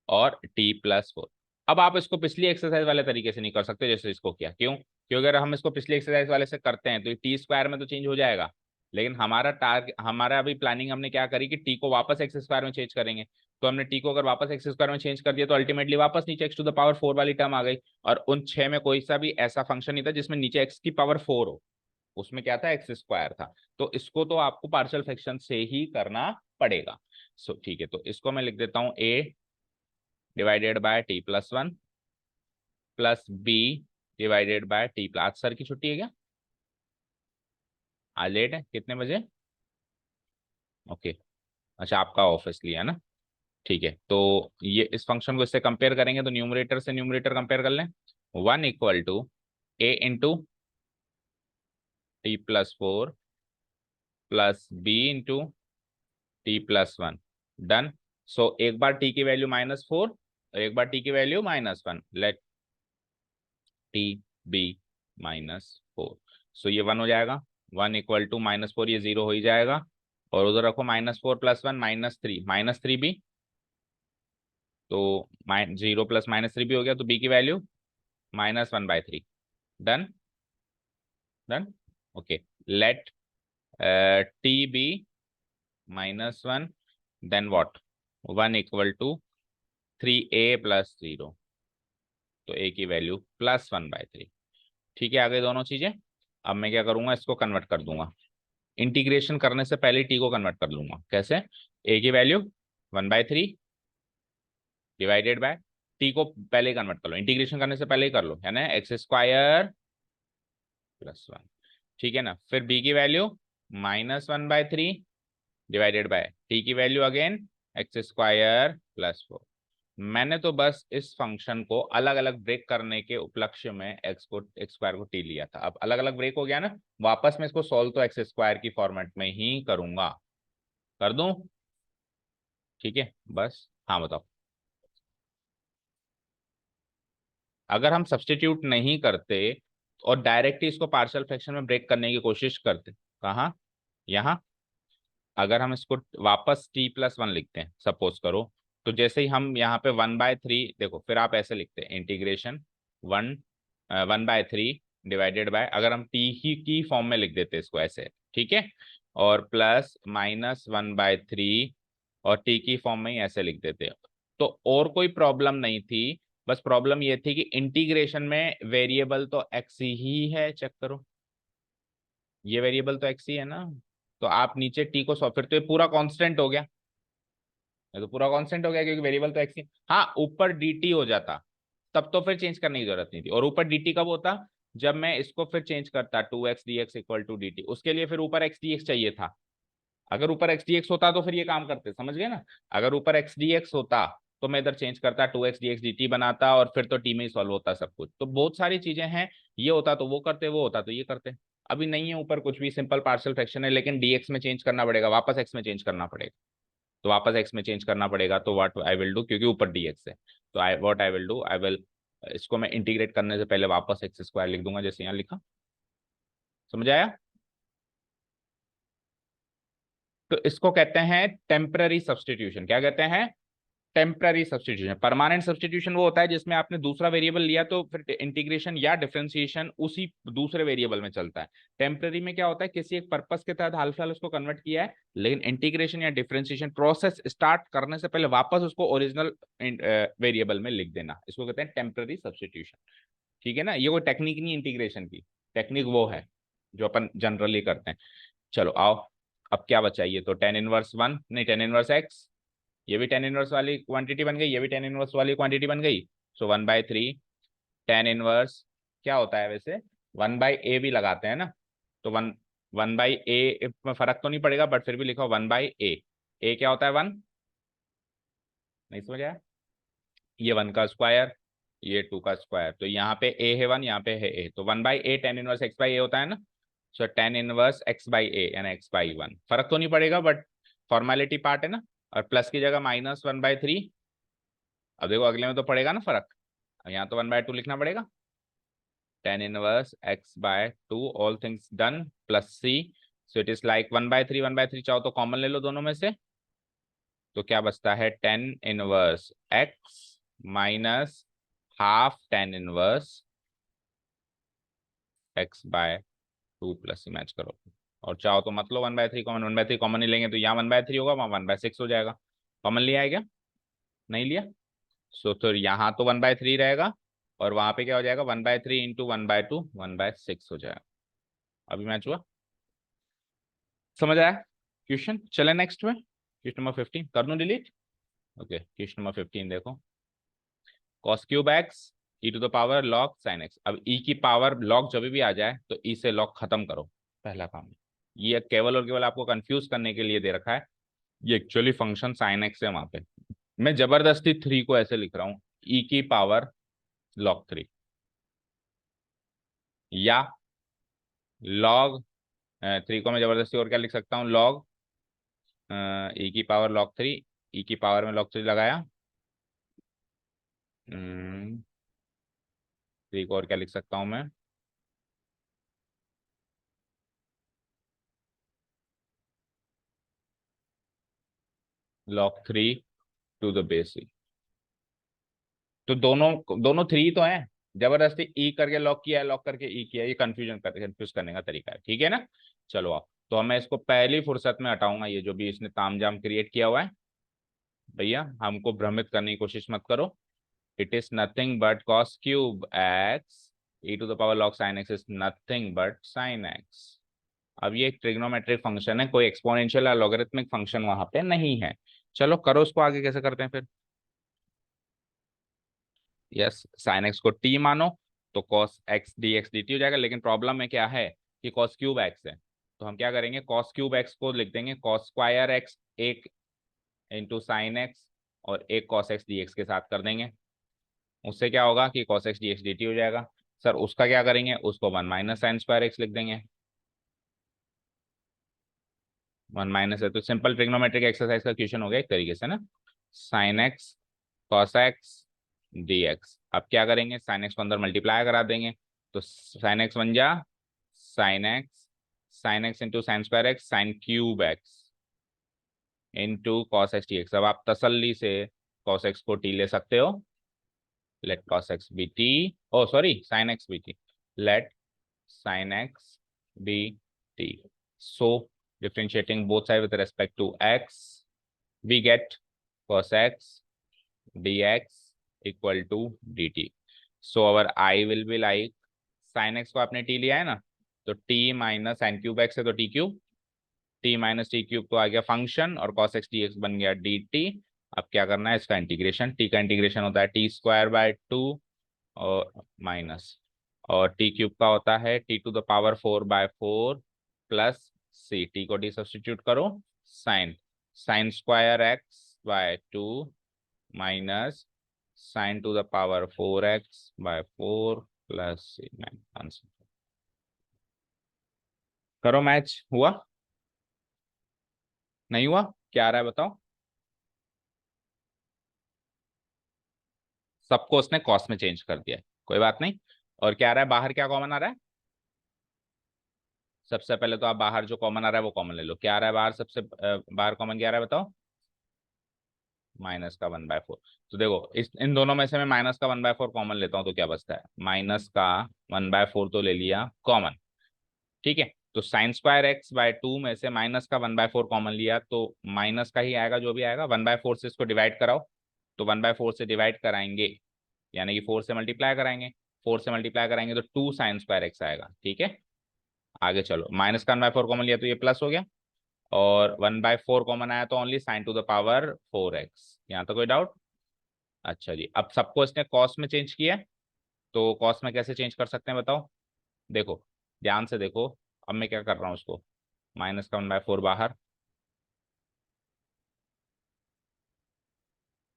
और t+4। अब आप इसको पिछली एक्सरसाइज वाले तरीके से नहीं कर सकते जैसे इसको किया, क्यों? क्योंकि अगर हम इसको पिछली एक्सरसाइज वाले से करते हैं तो टी स्क्वायर में तो चेंज हो जाएगा, लेकिन हमारा अभी प्लानिंग हमने क्या करी कि टी को वापस एक्स स्क्वायर में चेंज करेंगे। तो हमने टी को अगर वापस एक्स स्क्वायर में चेंज कर दिया तो अल्टीमेटली वापस नीचे x⁻4 वाली टर्म आ गई, और उन 6 में कोई सा भी ऐसा फंक्शन नहीं था जिसमें नीचे एक्स की पावर 4 हो, उसमें क्या था, एक्स स्क्वायर था। तो इसको तो आपको पार्शियल फ्रैक्शन से ही करना पड़ेगा। सो ठीक है, तो इसको मैं लिख देता हूं a divided by t+1 plus b divided by t plus. आज सर की छुट्टी है क्या? आज लेट है, कितने बजे? ओके, अच्छा आपका ऑफिस लिया है ना? ठीक है, तो ये इस फंक्शन को इससे कंपेयर करेंगे तो न्यूमरेटर से न्यूमरेटर कंपेयर कर लें। 1 = a × t+4 plus b into t+1। Done. So एक बार t की वैल्यू -4 और एक बार t की value -1। Let t be -4। So ये 1 हो जाएगा। 1 = -4, ये 0 हो ही जाएगा। और उधर रखो -4 + 1 -3, -3 भी, तो 0 + -3 भी हो गया, तो b की value -1/3। Done. Done. Okay. Let t be -1, then what, 1 = 3a + 0, तो a की वैल्यू +1/3। ठीक है, आगे दोनों चीजें। अब मैं क्या करूंगा, इसको कन्वर्ट कर दूंगा। इंटीग्रेशन करने से पहले टी को कन्वर्ट कर लूंगा। कैसे? ए की वैल्यू 1/3 डिवाइडेड बाय टी को पहले कन्वर्ट कर लो, इंटीग्रेशन करने से पहले ही कर लो, है ना, x² +1। ठीक है ना। फिर बी की वैल्यू -1/3 डिवाइडेड बाय टी की वैल्यू अगेन x² +4। मैंने तो बस इस फंक्शन को अलग अलग ब्रेक करने के उपलक्ष्य में x² को t लिया था। अब अलग अलग ब्रेक हो गया ना, वापस मैं इसको सॉल्व तो x² की फॉर्मेट में ही करूंगा। कर दूं? ठीक है, बस। हाँ बताओ। अगर हम सब्स्टिट्यूट नहीं करते और डायरेक्टली इसको पार्शियल फ्रैक्शन में ब्रेक करने की कोशिश करते, कहाँ, यहाँ, अगर हम इसको वापस t+1 लिखते हैं सपोज करो, तो जैसे ही हम यहाँ पे 1/3, देखो फिर आप ऐसे लिखते हैं इंटीग्रेशन 1/3 डिवाइडेड बाय, अगर हम t ही की फॉर्म में लिख देते इसको ऐसे, ठीक है, और प्लस -1/3 और t की फॉर्म में ही ऐसे लिख देते, तो और कोई प्रॉब्लम नहीं थी। बस प्रॉब्लम ये थी कि इंटीग्रेशन में वेरिएबल तो x ही है, चेक करो, ये वेरिएबल तो x ही है ना। तो आप नीचे t को फिर तो ये पूरा कांस्टेंट हो गया, ये तो पूरा कांस्टेंट हो गया क्योंकि वेरिएबल तो x ही। हाँ, ऊपर dt हो जाता तब तो फिर चेंज करने की जरूरत नहीं थी। और ऊपर dt कब होता? जब मैं इसको फिर चेंज करता 2x dx = dt, उसके लिए फिर ऊपर x dx चाहिए था। अगर ऊपर x dx होता तो फिर ये काम करते, समझ गए ना। अगर ऊपर x dx होता तो मैं इधर चेंज करता 2x dx dt बनाता और फिर तो t में ही सॉल्व होता सब कुछ। तो बहुत सारी चीजें हैं, ये होता तो वो करते, वो होता तो ये करते। अभी नहीं है ऊपर कुछ भी, सिंपल पार्शियल फ्रैक्शन है, लेकिन dx में चेंज करना पड़ेगा, वापस x में चेंज करना पड़ेगा। तो वापस x में चेंज करना पड़ेगा, तो व्हाट आई विल डू, क्योंकि ऊपर dx है, तो आई विल डू, आई विल, इसको मैं इंटीग्रेट करने से पहले वापस x² लिख दूंगा जैसे यहाँ लिखा। समझ आया? तो इसको कहते हैं टेम्पररी सब्सटीट्यूशन। क्या कहते हैं? Temporary substitution. परमानेंट सब्सटीट्यूशन वो होता है जिसमें आपने दूसरा वेरिएबल लिया तो फिर इंटीग्रेशन या डिफरेंशिएशन उसी दूसरे वेरिएबल में चलता है। टेम्पररी में क्या होता है, किसी एक पर्पस के तहत हाल फिलहाल उसको कन्वर्ट किया है, लेकिन इंटीग्रेशन या डिफरेंशिएशन प्रोसेस स्टार्ट करने से पहले वापस उसको ओरिजिनल वेरिएबल में लिख देना, इसको कहते हैं टेम्पररी सब्सटीट्यूशन। ठीक है ना, ये कोई टेक्निक नहीं इंटीग्रेशन की, टेक्निक वो है जो अपन जनरली करते हैं। चलो आओ, अब क्या बचा, ये तो tan−1 नहीं, tan−x, ये भी tan−1 वाली क्वांटिटी बन गई, ये भी tan−1 वाली क्वांटिटी बन गई। सो 1/3 tan−1 क्या होता है वैसे, 1/a भी लगाते हैं ना, तो 1/a में फर्क तो नहीं पड़ेगा, बट फिर भी लिखो 1/a। a क्या होता है, 1, नहीं समझ आया, ये 1 का स्क्वायर, ये 2 का स्क्वायर, तो यहाँ पे a है 1, यहाँ पे है a, तो 1/a tan−1 x/a होता है ना। सो tan−1 x/a यानी x/1, फर्क तो नहीं पड़ेगा बट फॉर्मेलिटी पार्ट है ना। और प्लस की जगह -1/3, अब देखो अगले में तो पड़ेगा ना फर्क, यहाँ तो 1/2 लिखना पड़ेगा। tan−1 x/2 all things done plus c, so it is like 1/3, 1/3 चाहो तो कॉमन ले लो दोनों में से, तो क्या बचता है, tan−1 x minus half tan−1 x/2 plus match करो। और चाहो तो मतलब 1/3 कॉमन, 1/3 कॉमन नहीं लेंगे तो यहाँ 1/3 होगा, वहाँ 1/6 हो जाएगा। कॉमन लिया है क्या? नहीं लिया। सो तो यहाँ तो 1/3 रहेगा और वहां पे क्या हो जाएगा, 1/3 इंटू 1/2 1/6 हो जाएगा। अभी मैच हुआ? समझ आया क्वेश्चन? चले नेक्स्ट में, क्वेश्चन नंबर 15 कर दूं डिलीट। ओके, क्वेश्चन नंबर 15 देखो, cos³ e⁻log sin x। अब e की पावर log जब भी आ जाए तो e से log खत्म करो, पहला काम। ये केवल और केवल आपको कंफ्यूज करने के लिए दे रखा है, ये एक्चुअली फंक्शन sin x है वहां पे। मैं जबरदस्ती 3 को ऐसे लिख रहा हूं, ई की पावर log 3, या log 3 को मैं जबरदस्ती और क्या लिख सकता हूँ, log ई की पावर log 3, ई की पावर में log 3 लगाया, 3 को और क्या लिख सकता हूँ मैं, log 3 टू द बेस ई। तो दोनों दोनों 3 तो हैं, जबरदस्ती ई करके लॉक किया है, लॉक करके ई किया है, ये कंफ्यूज करने का तरीका है, ठीक है ना। चलो आप, तो मैं इसको पहली फुर्सत में हटाऊंगा, ये जो भी इसने तामझाम क्रिएट किया हुआ है। भैया हमको भ्रमित करने की कोशिश मत करो। It is nothing but cos cube x e to the power log sine x is nothing but sine x. अब ये एक ट्रिग्नोमेट्रिक फंक्शन है, कोई एक्सपोनेंशियल या लॉगरिथमिक फंक्शन वहां पे नहीं है। चलो करो उसको, आगे कैसे करते हैं फिर। यस, साइन एक्स को टी मानो, तो cos x D x D T हो जाएगा, लेकिन प्रॉब्लम में क्या है कि कॉस क्यूब एक्स है। तो हम क्या करेंगे, कॉस क्यूब एक्स को लिख देंगे कॉस स्क्वायर एक्स एक इंटू साइन एक्स, और एक कॉस एक्स डी एक्स के साथ कर देंगे। उससे क्या होगा कि cos x D x D T हो जाएगा। सर उसका क्या करेंगे, उसको 1 - sin² एक्स लिख देंगे। 1 - है तो सिंपल ट्रिग्नोमेट्रिक एक्सरसाइज का क्वेश्चन हो गया एक तरीके से ना। Sign x cos x D x, अब क्या करेंगे, साइन एक्स को अंदर मल्टीप्लाई करा देंगे, तो साइन एक्स बन जा साइन एक्स इंटू साइन² x sine cube x into cos x t x. अब आप तसल्ली से कॉस एक्स को टी ले सकते हो, late cos x be t, oh sorry sin x be t, let sin x be t. So differentiating both sides with respect to x, we get cos x dx equal to dt. So our I will be like, sin x को आपने t लिया है ना, तो t minus sign cube x है तो t cube, t minus T cube तो आ गया फंक्शन, और cos x dx बन गया dt। अब क्या करना है, इसका इंटीग्रेशन, t का इंटीग्रेशन होता है t² 2 और माइनस, और टी क्यूब का होता है t⁴/4 प्लस सी, टी को डी सब्सटीट्यूट करो, sine sin²x/2 minus sin⁴x/4 plus c. Answer करो, मैच हुआ नहीं हुआ, क्या आ रहा है बताओ। सबको उसने कॉस में चेंज कर दिया है, कोई बात नहीं। और क्या आ रहा है, बाहर क्या कॉमन आ रहा है, सबसे पहले तो आप बाहर जो कॉमन आ रहा है वो कॉमन ले लो। क्या आ रहा है बाहर, सबसे बाहर कॉमन क्या आ रहा है बताओ, -1/4। तो देखो इस इन दोनों में से मैं -1/4 कॉमन लेता हूं तो क्या बचता है, -1/4 तो ले लिया कॉमन, ठीक है। तो sin²x/2 में से -1/4 कॉमन लिया, तो माइनस का ही आएगा जो भी आएगा, 1/4 से इसको डिवाइड कराओ, तो 1/4 से डिवाइड कराएंगे यानी कि 4 से मल्टीप्लाई कराएंगे, 4 से मल्टीप्लाई कराएंगे तो 2 sin² x आएगा, ठीक है। आगे चलो, -1/4 कॉमन लिया तो ये प्लस हो गया, और 1/4 कॉमन आया तो ओनली sin⁴x। यहाँ तो कोई डाउट। अच्छा जी, अब सबको इसने कॉस में चेंज किया है, तो कॉस में कैसे चेंज कर सकते हैं बताओ। देखो ध्यान से देखो, अब मैं क्या कर रहा हूँ उसको, -1/4 बाहर,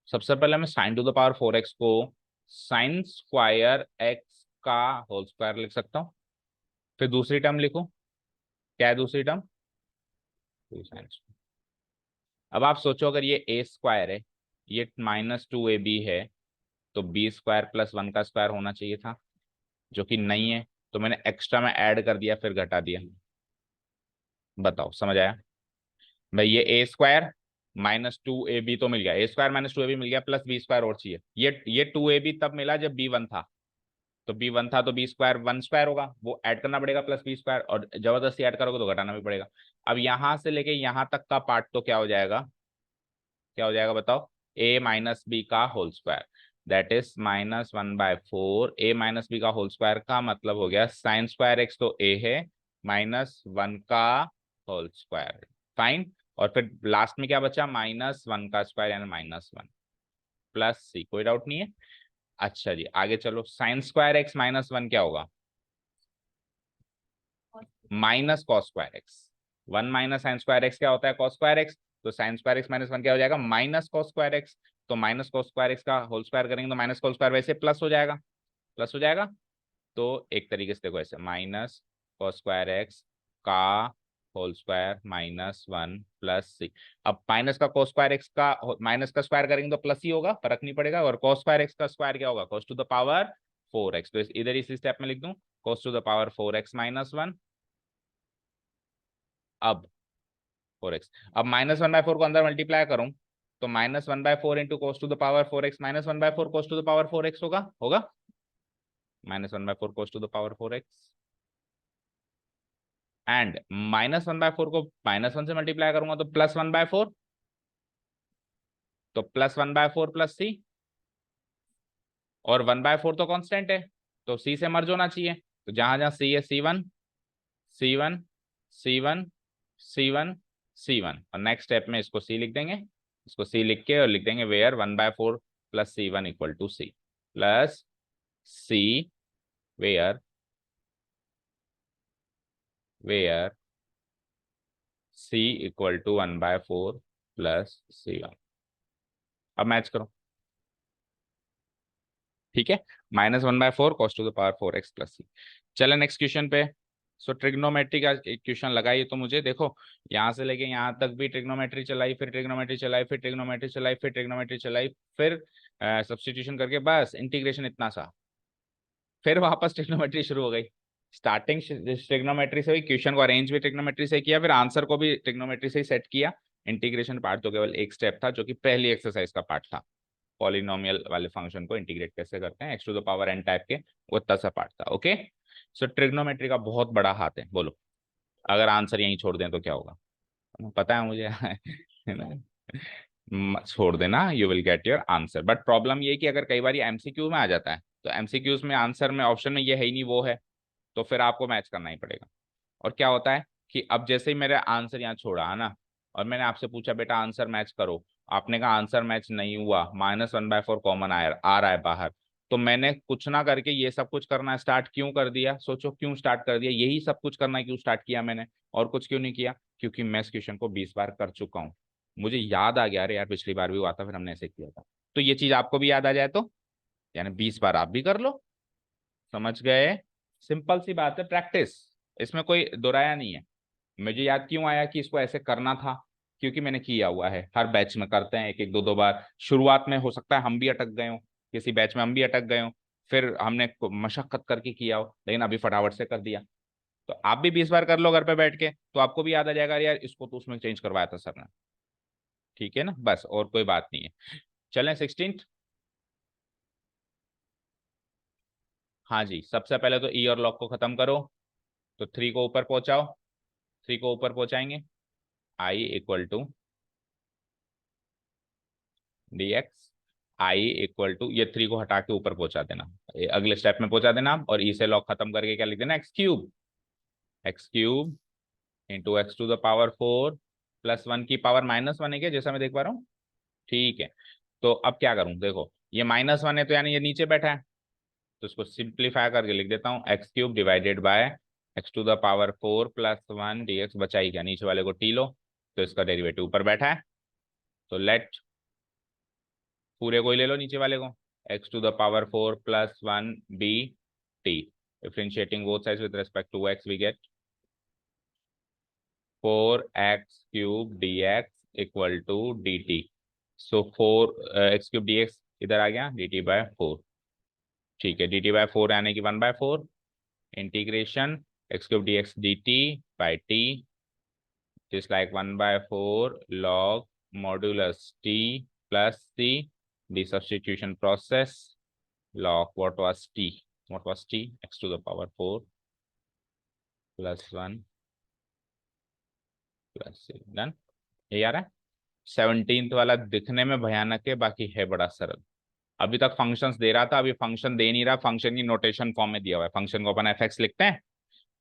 सबसे पहले मैं sin⁴x को sin² x का होल स्क्वायर लिख सकता हूँ। फिर दूसरी टर्म लिखो, क्या है दूसरी टर्म, 2 sin। अब आप सोचो अगर ये a² है, ये -2ab है, तो b² + 1 का स्क्वायर होना चाहिए था, जो कि नहीं है, तो मैंने एक्स्ट्रा में ऐड कर दिया फिर घटा दिया। बताओ समझ आया। भाई ये a² -2ab तो मिल गया, a² -2ab मिल गया, प्लस b² और चाहिए। ये 2ab तब मिला जब b1 था, तो b1 था तो b² 1² होगा, वो ऐड करना पड़ेगा प्लस b², और जबरदस्ती ऐड करोगे तो घटाना भी पड़ेगा। अब यहां से लेके यहां तक का पार्ट तो क्या हो जाएगा, क्या हो जाएगा बताओ, a - b का whole square, that is -1/4 a - b का होल स्क्वायर का मतलब हो गया sin²x तो a है, -1 का होल स्क्वायर, फाइन। और फिर लास्ट में क्या बचा, -1 का स्क्वायर यानी -1 प्लस सी, कोई डाउट नहीं है। अच्छा जी आगे चलो, sin²x -1 क्या होगा, -cos²x। 1 - sin² x क्या होता है, cos² x। तो sine square x minus one क्या हो जाएगा, माइनस कॉस स्क्वायर एक्स। तो माइनस कॉस स्क्वायर एक्स का होल स्क्वायर करेंगे तो माइनस कॉस स्क्वायर वैसे प्लस हो जाएगा, प्लस हो जाएगा। तो एक तरीके से देखो ऐसे, माइनस कॉस स्क्वायर एक्स का whole square minus one plus c. अब माइनस का कॉस स्क्वायर एक्स का माइनस का स्क्वायर करेंगे तो प्लस ही होगा, फर्क नहीं पड़ेगा। और कॉस स्क्वायर एक्स का स्क्वायर क्या होगा, cos to the power 4x। तो इधर इसी स्टेप में लिख दूं, cos to the power 4x minus one. अब 4x, अब माइनस वन बाय फोर को अंदर मल्टीप्लाई करूं तो minus one by four into cos to the power 4x minus one by four cos to the power 4x होगा, होगा minus one by four cos to the power 4x। And minus one by four को minus one से multiply करूंगा तो plus one by four, तो plus one by four plus c. और one by four तो constant है तो सी से मर्ज होना चाहिए। तो जहां जहां सी है, सी वन सी वन सी वन सी वन सी वन, और नेक्स्ट स्टेप में इसको सी लिख देंगे, इसको सी लिख के और लिख देंगे where one by four plus c one equal to c, plus c where where c equal to one by four plus c one. अब मैच करो, ठीक है, minus one by four cos to the power 4x plus c. चले next question पे। सो trigonometry का question लगाइए, तो मुझे देखो यहाँ से लेके यहाँ तक भी ट्रिग्नोमेट्री चलाई, फिर ट्रिग्नोमेट्री चलाई, फिर ट्रिग्नोमेट्री चलाई, फिर ट्रिग्नोमेट्री चलाई, फिर सब्सटीट्यूशन करके बस इंटीग्रेशन इतना सा, फिर वापस ट्रिग्नोमेट्री शुरू हो गई। स्टार्टिंग ट्रिग्नोमेट्री से हुई, क्वेश्चन को अरेंज भी ट्रिग्नोमेट्री से किया, फिर आंसर को भी ट्रिग्नोमेट्री से ही सेट किया। इंटीग्रेशन पार्ट तो केवल एक स्टेप था जो कि पहली एक्सरसाइज का पार्ट था, पॉलिनोमियल वाले फंक्शन को इंटीग्रेट कैसे करते हैं x to the power n type के, वो इतना सा पार्ट था। ओके, सो ट्रिग्नोमेट्री का बहुत बड़ा हाथ है। बोलो अगर आंसर यहीं छोड़ दें तो क्या होगा, पता है मुझे है ना? छोड़ देना, you will get your answer. But problem ये कि अगर कई बार एमसीक्यू में आ जाता है तो एमसीक्यूज में आंसर में ऑप्शन में ये है ही नहीं, वो है, तो फिर आपको मैच करना ही पड़ेगा। और क्या होता है कि अब जैसे ही मेरा आंसर यहाँ छोड़ा है ना, और मैंने आपसे पूछा बेटा आंसर मैच करो, आपने कहा आंसर मैच नहीं हुआ, minus one by four common आ रहा है बाहर, तो मैंने कुछ ना करके ये सब कुछ करना स्टार्ट क्यों कर दिया, सोचो क्यों स्टार्ट कर दिया, यही सब कुछ करना क्यों स्टार्ट किया मैंने, और कुछ क्यों नहीं किया, क्योंकि मैं इस क्वेश्चन को 20 बार कर चुका हूँ। मुझे याद आ गया, अरे यार पिछली बार भी हुआ था फिर हमने ऐसे किया था। तो ये चीज आपको भी याद आ जाए तो यानी 20 बार आप भी कर लो। समझ गए? सिंपल सी बात है, प्रैक्टिस, इसमें कोई दोराया नहीं है। मुझे याद क्यों आया कि इसको ऐसे करना था, क्योंकि मैंने किया हुआ है, हर बैच में करते हैं एक एक दो दो बार। शुरुआत में हो सकता है हम भी अटक गए हो, किसी बैच में हम भी अटक गए हो, फिर हमने मशक्कत करके किया हो, लेकिन अभी फटाफट से कर दिया। तो आप भी 20 बार कर लो घर पे बैठ के, तो आपको भी याद आ जाएगा, अरे यार इसको तो उसमें चेंज करवाया था सर ने। ठीक है ना, बस और कोई बात नहीं है। चलें 16। हाँ जी, सबसे पहले तो ई और लॉग को खत्म करो, तो थ्री को ऊपर पहुंचाओ, थ्री को ऊपर पहुंचाएंगे, I equal to d x, I equal to ये थ्री को हटा के ऊपर पहुंचा देना, अगले स्टेप में पहुंचा देना, और ई से लॉग खत्म करके क्या लिख देना, x cube into x to the power four plus one की पावर माइनस वन है क्या, जैसा मैं देख पा रहा हूँ। ठीक है, तो अब क्या करूं, देखो ये माइनस वन है तो यानी ये नीचे बैठा है, तो इसको सिंप्लीफाई करके लिख देता हूँ, x cube divided by x to the power four plus one d x, बचाई क्या, नीचे वाले को टी लो, तो इसका डेरिवेटिव ऊपर बैठा है, तो लेट पूरे को ही ले लो नीचे वाले को, x to the power four plus one be t, differentiating both sides with respect to x we get four x cube d x equal to d t. So four x cube d x इधर आ गया, D T by four. ठीक है, D T by four यानी कि one by four integration x cube d x D T by T is like 1 by 4 log modulus t plus c, the substitution process, log what was t, x to the power 4 plus 1 plus c, done. ये आ रहा है। 17th वाला दिखने में भयानक है, बाकी है बड़ा सरल। अभी तक फंक्शंस दे रहा था, अभी फंक्शन दे नहीं रहा, फंक्शन की नोटेशन फॉर्म में दिया हुआ है, फंक्शन को अपन एफ लिखते हैं,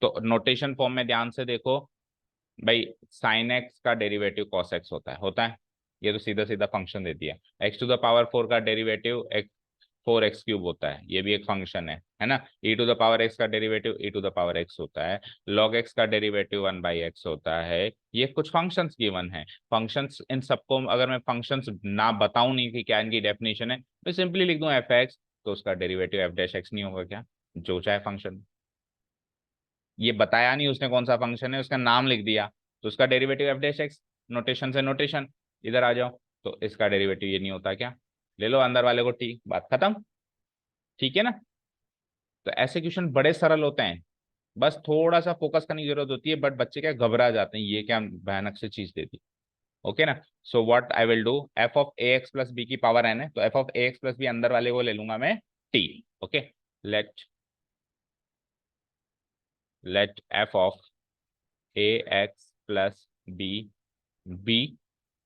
तो नोटेशन फॉर्म में ध्यान से देखो भाई, साइन एक्स का डेरिवेटिव कॉस एक्स होता है, ये तो सीधा सीधा फंक्शन दे दिया, x to the power four का डेरिवेटिव 4x³ होता है, ये भी एक फंक्शन है ना। e⁻x का डेरिवेटिव e⁻x होता है, log x का डेरिवेटिव 1/x होता है। ये कुछ फंक्शंस गिवन है। फंक्शंस इन सबको अगर मैं फंक्शंस ना बताऊं नहीं कि क्या इनकी डेफिनेशन है, तो सिंपली लिख दूं f(x), तो उसका डेरिवेटिव f'(x) नहीं होगा क्या, जो चाहे फंक्शन। ये बताया नहीं उसने कौन सा फंक्शन है, उसका नाम लिख दिया, तो उसका डेरिवेटिव f'(x), नोटेशन से नोटेशन। इधर आ जाओ, तो इसका डेरिवेटिव ये नहीं होता क्या, ले लो अंदर वाले को t, बात खत्म। ठीक है ना। तो ऐसे क्वेश्चन बड़े सरल होते हैं, बस थोड़ा सा फोकस करने की जरूरत होती है, बट बच्चे क्या घबरा जाते हैं, ये क्या भयानक से चीज दे दी। ओके ना। So what I will do, f of a x plus b की पावर n है, तो f of a x plus b अंदर वाले को ले लूंगा मैं t। Okay, let let f of a x plus b be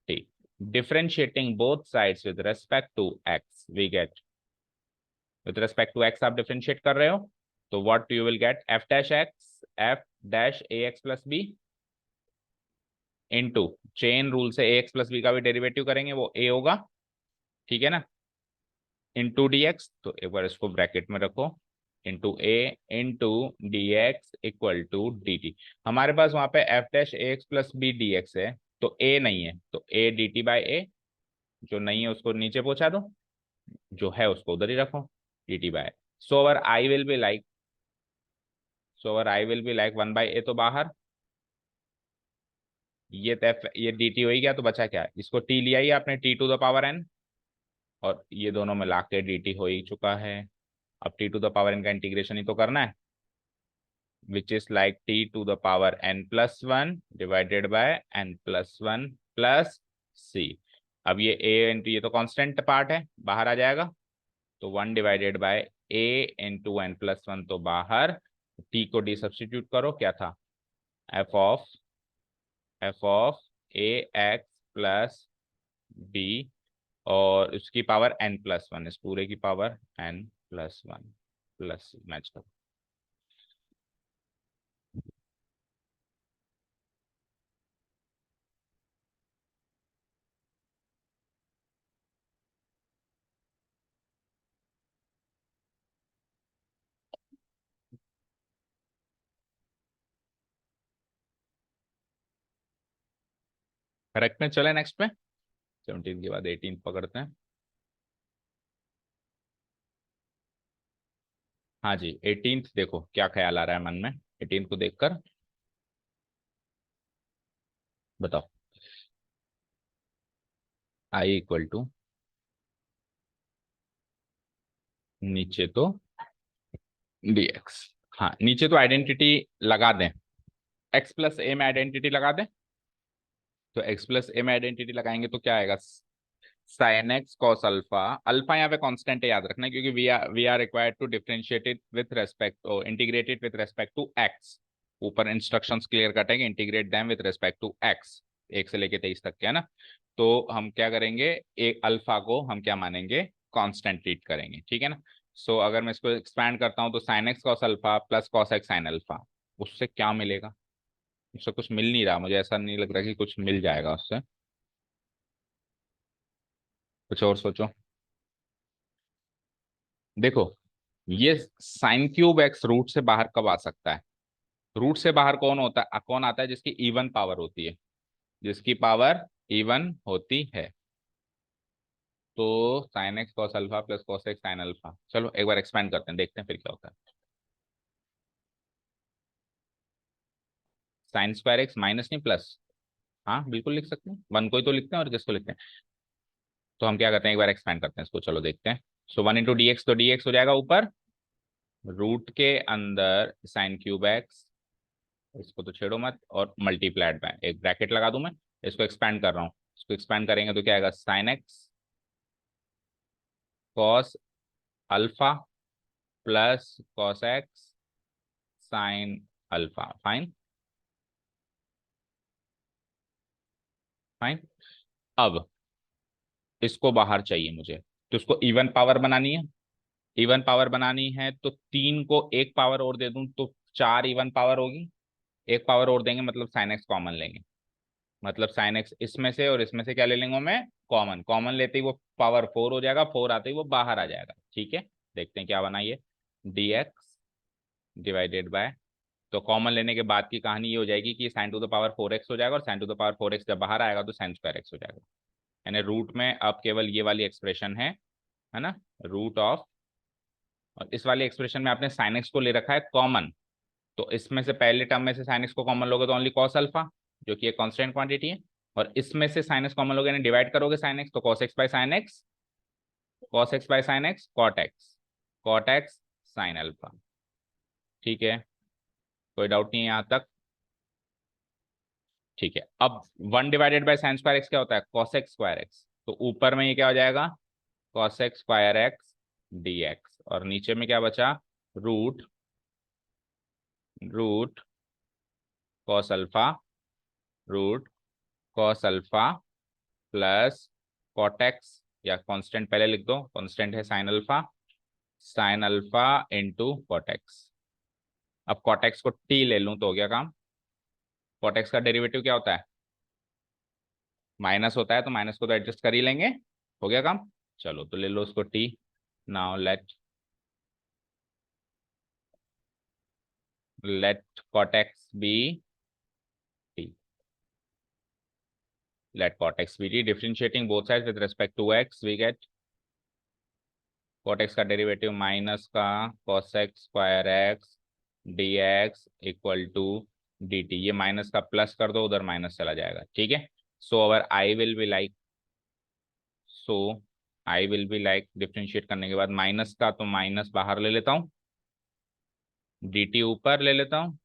t, differentiating both sides with respect to x, we get with respect to x आप differentiate कर रहे हो, तो what you will get f dash x f dash ax plus b into chain rule से ax plus b का भी derivative करेंगे, वो a होगा, ठीक है ना, इंटू dx, तो एक बार इसको ब्रैकेट में रखो, into a into dx equal to dt। हमारे पास वहां पे f dash ax plus b dx है, तो a नहीं है, तो a dt बाय a, जो नहीं है उसको नीचे पहुंचा दो, जो है उसको उधर ही रखो, dt by. So our I will be like, so our I will be like 1/a तो बाहर, ये dt हो ही गया, तो बचा क्या, इसको t लिया ही आपने, t⁻n, और ये दोनों मिला के dt हो ही चुका है। अब t⁻n का इंटीग्रेशन ही तो करना है, which is like t⁻n+1 divided by n+1 plus c। अब ये a इंटू, ये तो कांस्टेंट पार्ट है, बाहर आ जाएगा, तो 1 divided bye a into n+1 तो बाहर, t को डी सब्सटीट्यूट करो, क्या था, f of a x plus b, और उसकी पावर n+1, इस पूरे की पावर n+1 प्लस मैच करो। करेक्ट में चले नेक्स्ट पे, 17 के बाद 18 पकड़ते हैं। हाँ जी, 18 देखो क्या ख्याल आ रहा है मन में, 18 को देखकर बताओ। आई इक्वल टू, नीचे तो dx, हाँ नीचे तो आइडेंटिटी लगा दें, x प्लस ए में आइडेंटिटी लगा दें, तो x प्लस ए में आइडेंटिटी लगाएंगे तो क्या आएगा, sine x cos alpha, alpha यहाँ पे कांस्टेंट है याद रखना, क्योंकि we are required to differentiate it with respect, integrate it with respect to x. ऊपर इंस्ट्रक्शंस क्लियर कटेंगे, integrate them with respect to x, 1 से लेके 23 तक के, है ना। तो हम क्या करेंगे, एक अल्फा को हम क्या मानेंगे, कांस्टेंट ट्रीट करेंगे, ठीक है ना। सो अगर मैं इसको एक्सपैंड करता हूँ, तो sign x cos alpha plus cos x sine alpha, उससे क्या मिलेगा, उससे कुछ मिल नहीं रहा, मुझे ऐसा नहीं लग रहा कि कुछ मिल जाएगा उससे, कुछ और सोचो। देखो, ये साइन क्यूब एक्स रूट से बाहर कब आ सकता है, रूट से बाहर कौन होता है, कौन आता है, जिसकी इवन पावर होती है, जिसकी पावर इवन होती है। तो sign x cos alpha plus cos x sine alpha, चलो एक बार एक्सपेंड करते हैं, देखते हैं फिर क्या होता है। साइन स्क्वायर एक्स माइनस नहीं प्लस, हाँ बिल्कुल लिख सकते हैं, 1 को ही तो लिखते हैं और किसको लिखते हैं, तो हम क्या करते हैं, एक बार एक्सपेंड करते हैं इसको, चलो देखते हैं। सो 1 इंटू डी एक्स, तो डी एक्स हो जाएगा ऊपर, रूट के अंदर साइन क्यूब एक्स, इसको तो छेड़ो मत, और मल्टीप्लाइड बाय, एक ब्रैकेट लगा दूं मैं, इसको एक्सपैंड कर रहा हूँ, इसको एक्सपैंड करेंगे तो क्या आएगा, sine x cos alpha plus cos x sine alpha, fine fine. अब इसको बाहर चाहिए मुझे, तो इसको इवन पावर बनानी है, इवन पावर बनानी है तो 3 को एक पावर और दे दूं तो 4 इवन पावर होगी, एक पावर और देंगे मतलब साइन एक्स कॉमन लेंगे, मतलब साइन एक्स इसमें से और इसमें से क्या ले लेंगे मैं, कॉमन। कॉमन लेते ही वो पावर 4 हो जाएगा, 4 आते ही वो बाहर आ जाएगा। ठीक है, देखते हैं क्या बना ये, dx डिवाइडेड बाय, तो कॉमन लेने के बाद की कहानी ये हो जाएगी कि sign to the power 4x हो जाएगा, और sign to the power 4x जब बाहर आएगा तो साइन स्क्वायर एक्स हो जाएगा। यानी रूट में अब केवल ये वाली एक्सप्रेशन है ना, रूट ऑफ, और इस वाली एक्सप्रेशन में आपने साइन एक्स को ले रखा है कॉमन, तो इसमें से पहले टर्म में से साइन एक्स को कॉमन लोगे तो ओनली कॉस अल्फा, जो कि एक कांस्टेंट क्वांटिटी है, और इसमें से साइन एक्स कॉमन लोगे, यानी डिवाइड करोगे साइन एक्स, तो cos x by sine x, cos x by sine x, cot x sine alpha. ठीक है, कोई डाउट नहीं है यहाँ तक? ठीक है, अब 1/साइन स्क्वायर एक्स क्या होता है, कॉस एक्स स्क्वायर एक्स, तो ऊपर में ये क्या हो जाएगा, cos x square x dx, और नीचे में क्या बचा, root root cos alpha, root cos alpha plus cot x, या कांस्टेंट पहले लिख दो, कांस्टेंट है साइन अल्फा इंटू कॉटेक्स। अब कॉटेक्स को टी ले लूं तो हो गया काम। कॉटेक्स का डेरिवेटिव क्या होता है, माइनस होता है, तो माइनस को तो एडजस्ट कर ही लेंगे, हो गया काम। चलो तो ले लो उसको t. Now let cot x be t, let cot x be t, differentiating both sides with respect to x, we get cot x का डेरिवेटिव माइनस का cos x square x dx equal to dt, ये minus का plus कर दो, उधर minus चला जाएगा। ठीक है, so our I will be like, so I will be like, differentiate करने के बाद माइनस का तो माइनस बाहर ले लेता हूँ, dt ऊपर ले लेता हूँ,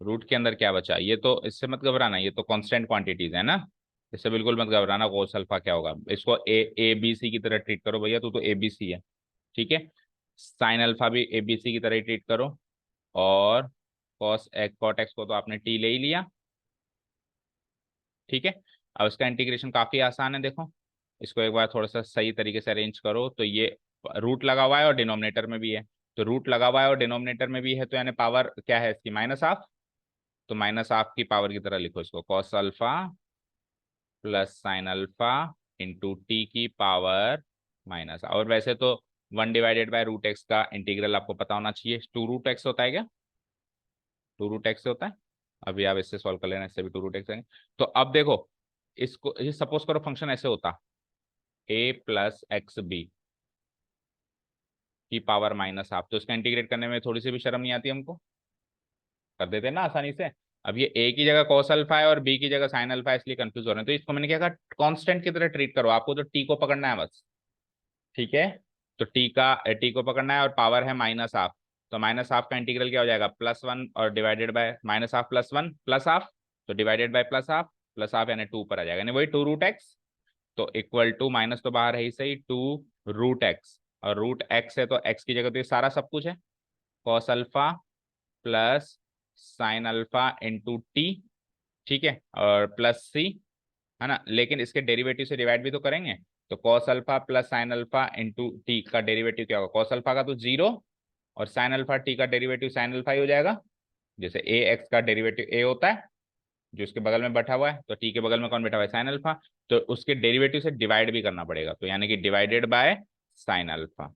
रूट के अंदर क्या बचा, ये तो इससे मत घबराना, ये तो कांस्टेंट क्वांटिटीज है ना, इससे बिल्कुल मत घबराना, कोस अल्फा क्या होगा, इसको ए बी सी की तरह ट्रीट करो, भैया तू तो ए बी सी है। ठीक है, साइन अल्फा भी ए बी सी की तरह ही ट्रीट करो, और कॉस एक्स कॉट एक्स को तो आपने टी ले ही लिया। ठीक है, अब इसका इंटीग्रेशन काफी आसान है, देखो इसको एक बार थोड़ा सा सही तरीके से अरेंज करो, तो ये रूट लगा हुआ है और डिनोमिनेटर में भी है, तो रूट लगा हुआ है और डिनोमिनेटर में भी है, तो यानी पावर क्या है इसकी, माइनस हाफ, तो माइनस हाफ की पावर की तरह लिखो इसको, cos alpha plus sign alpha into T की पावर माइनस, और वैसे तो 1/√x का इंटीग्रल आपको पता होना चाहिए, 2√x होता है क्या, 2√x होता है, अभी आप इससे सॉल्व कर लेना, इससे भी 2√x है। तो अब देखो इसको, ये सपोज करो फंक्शन ऐसे होता, a+xb की पावर माइनस हाफ, तो इसका इंटीग्रेट करने में थोड़ी सी भी शर्म नहीं आती हमको, कर देते हैं ना आसानी से। अब ये a की जगह cos अल्फा है और b की जगह साइन अल्फा है, इसलिए कंफ्यूज हो रहे हैं, तो इसको मैंने क्या कहा, कांस्टेंट की तरह ट्रीट करो, आपको तो t को पकड़ना है बस। ठीक है, तो टी को पकड़ना है, और पावर है माइनस हाफ, तो माइनस हाफ का इंटीग्रल क्या हो जाएगा, +1 और divided by minus half +1 plus half, तो डिवाइडेड बाय प्लस हाफ यानी 2 पर आ जाएगा, यानी वही 2√x, तो इक्वल टू, माइनस तो बाहर है ही सही, 2√x, और रूट एक्स है तो x की जगह तो ये सारा सब कुछ है, cos alpha plus sign alpha into T. ठीक है, और प्लस सी, है ना, लेकिन इसके डेरिवेटिव से डिवाइड भी तो करेंगे, तो cos alpha plus sign alpha into T का डेरिवेटिव क्या होगा, कॉस अल्फा का तो 0, और साइन अल्फा टी का डेरिवेटिव साइन अल्फा ही हो जाएगा, जैसे ए एक्स का डेरिवेटिव ए होता है जो उसके बगल में बैठा हुआ है, तो टी के बगल में कौन बैठा हुआ है, साइन अल्फा, तो उसके डेरिवेटिव से डिवाइड भी करना पड़ेगा, तो यानी कि डिवाइडेड बाय साइन अल्फा।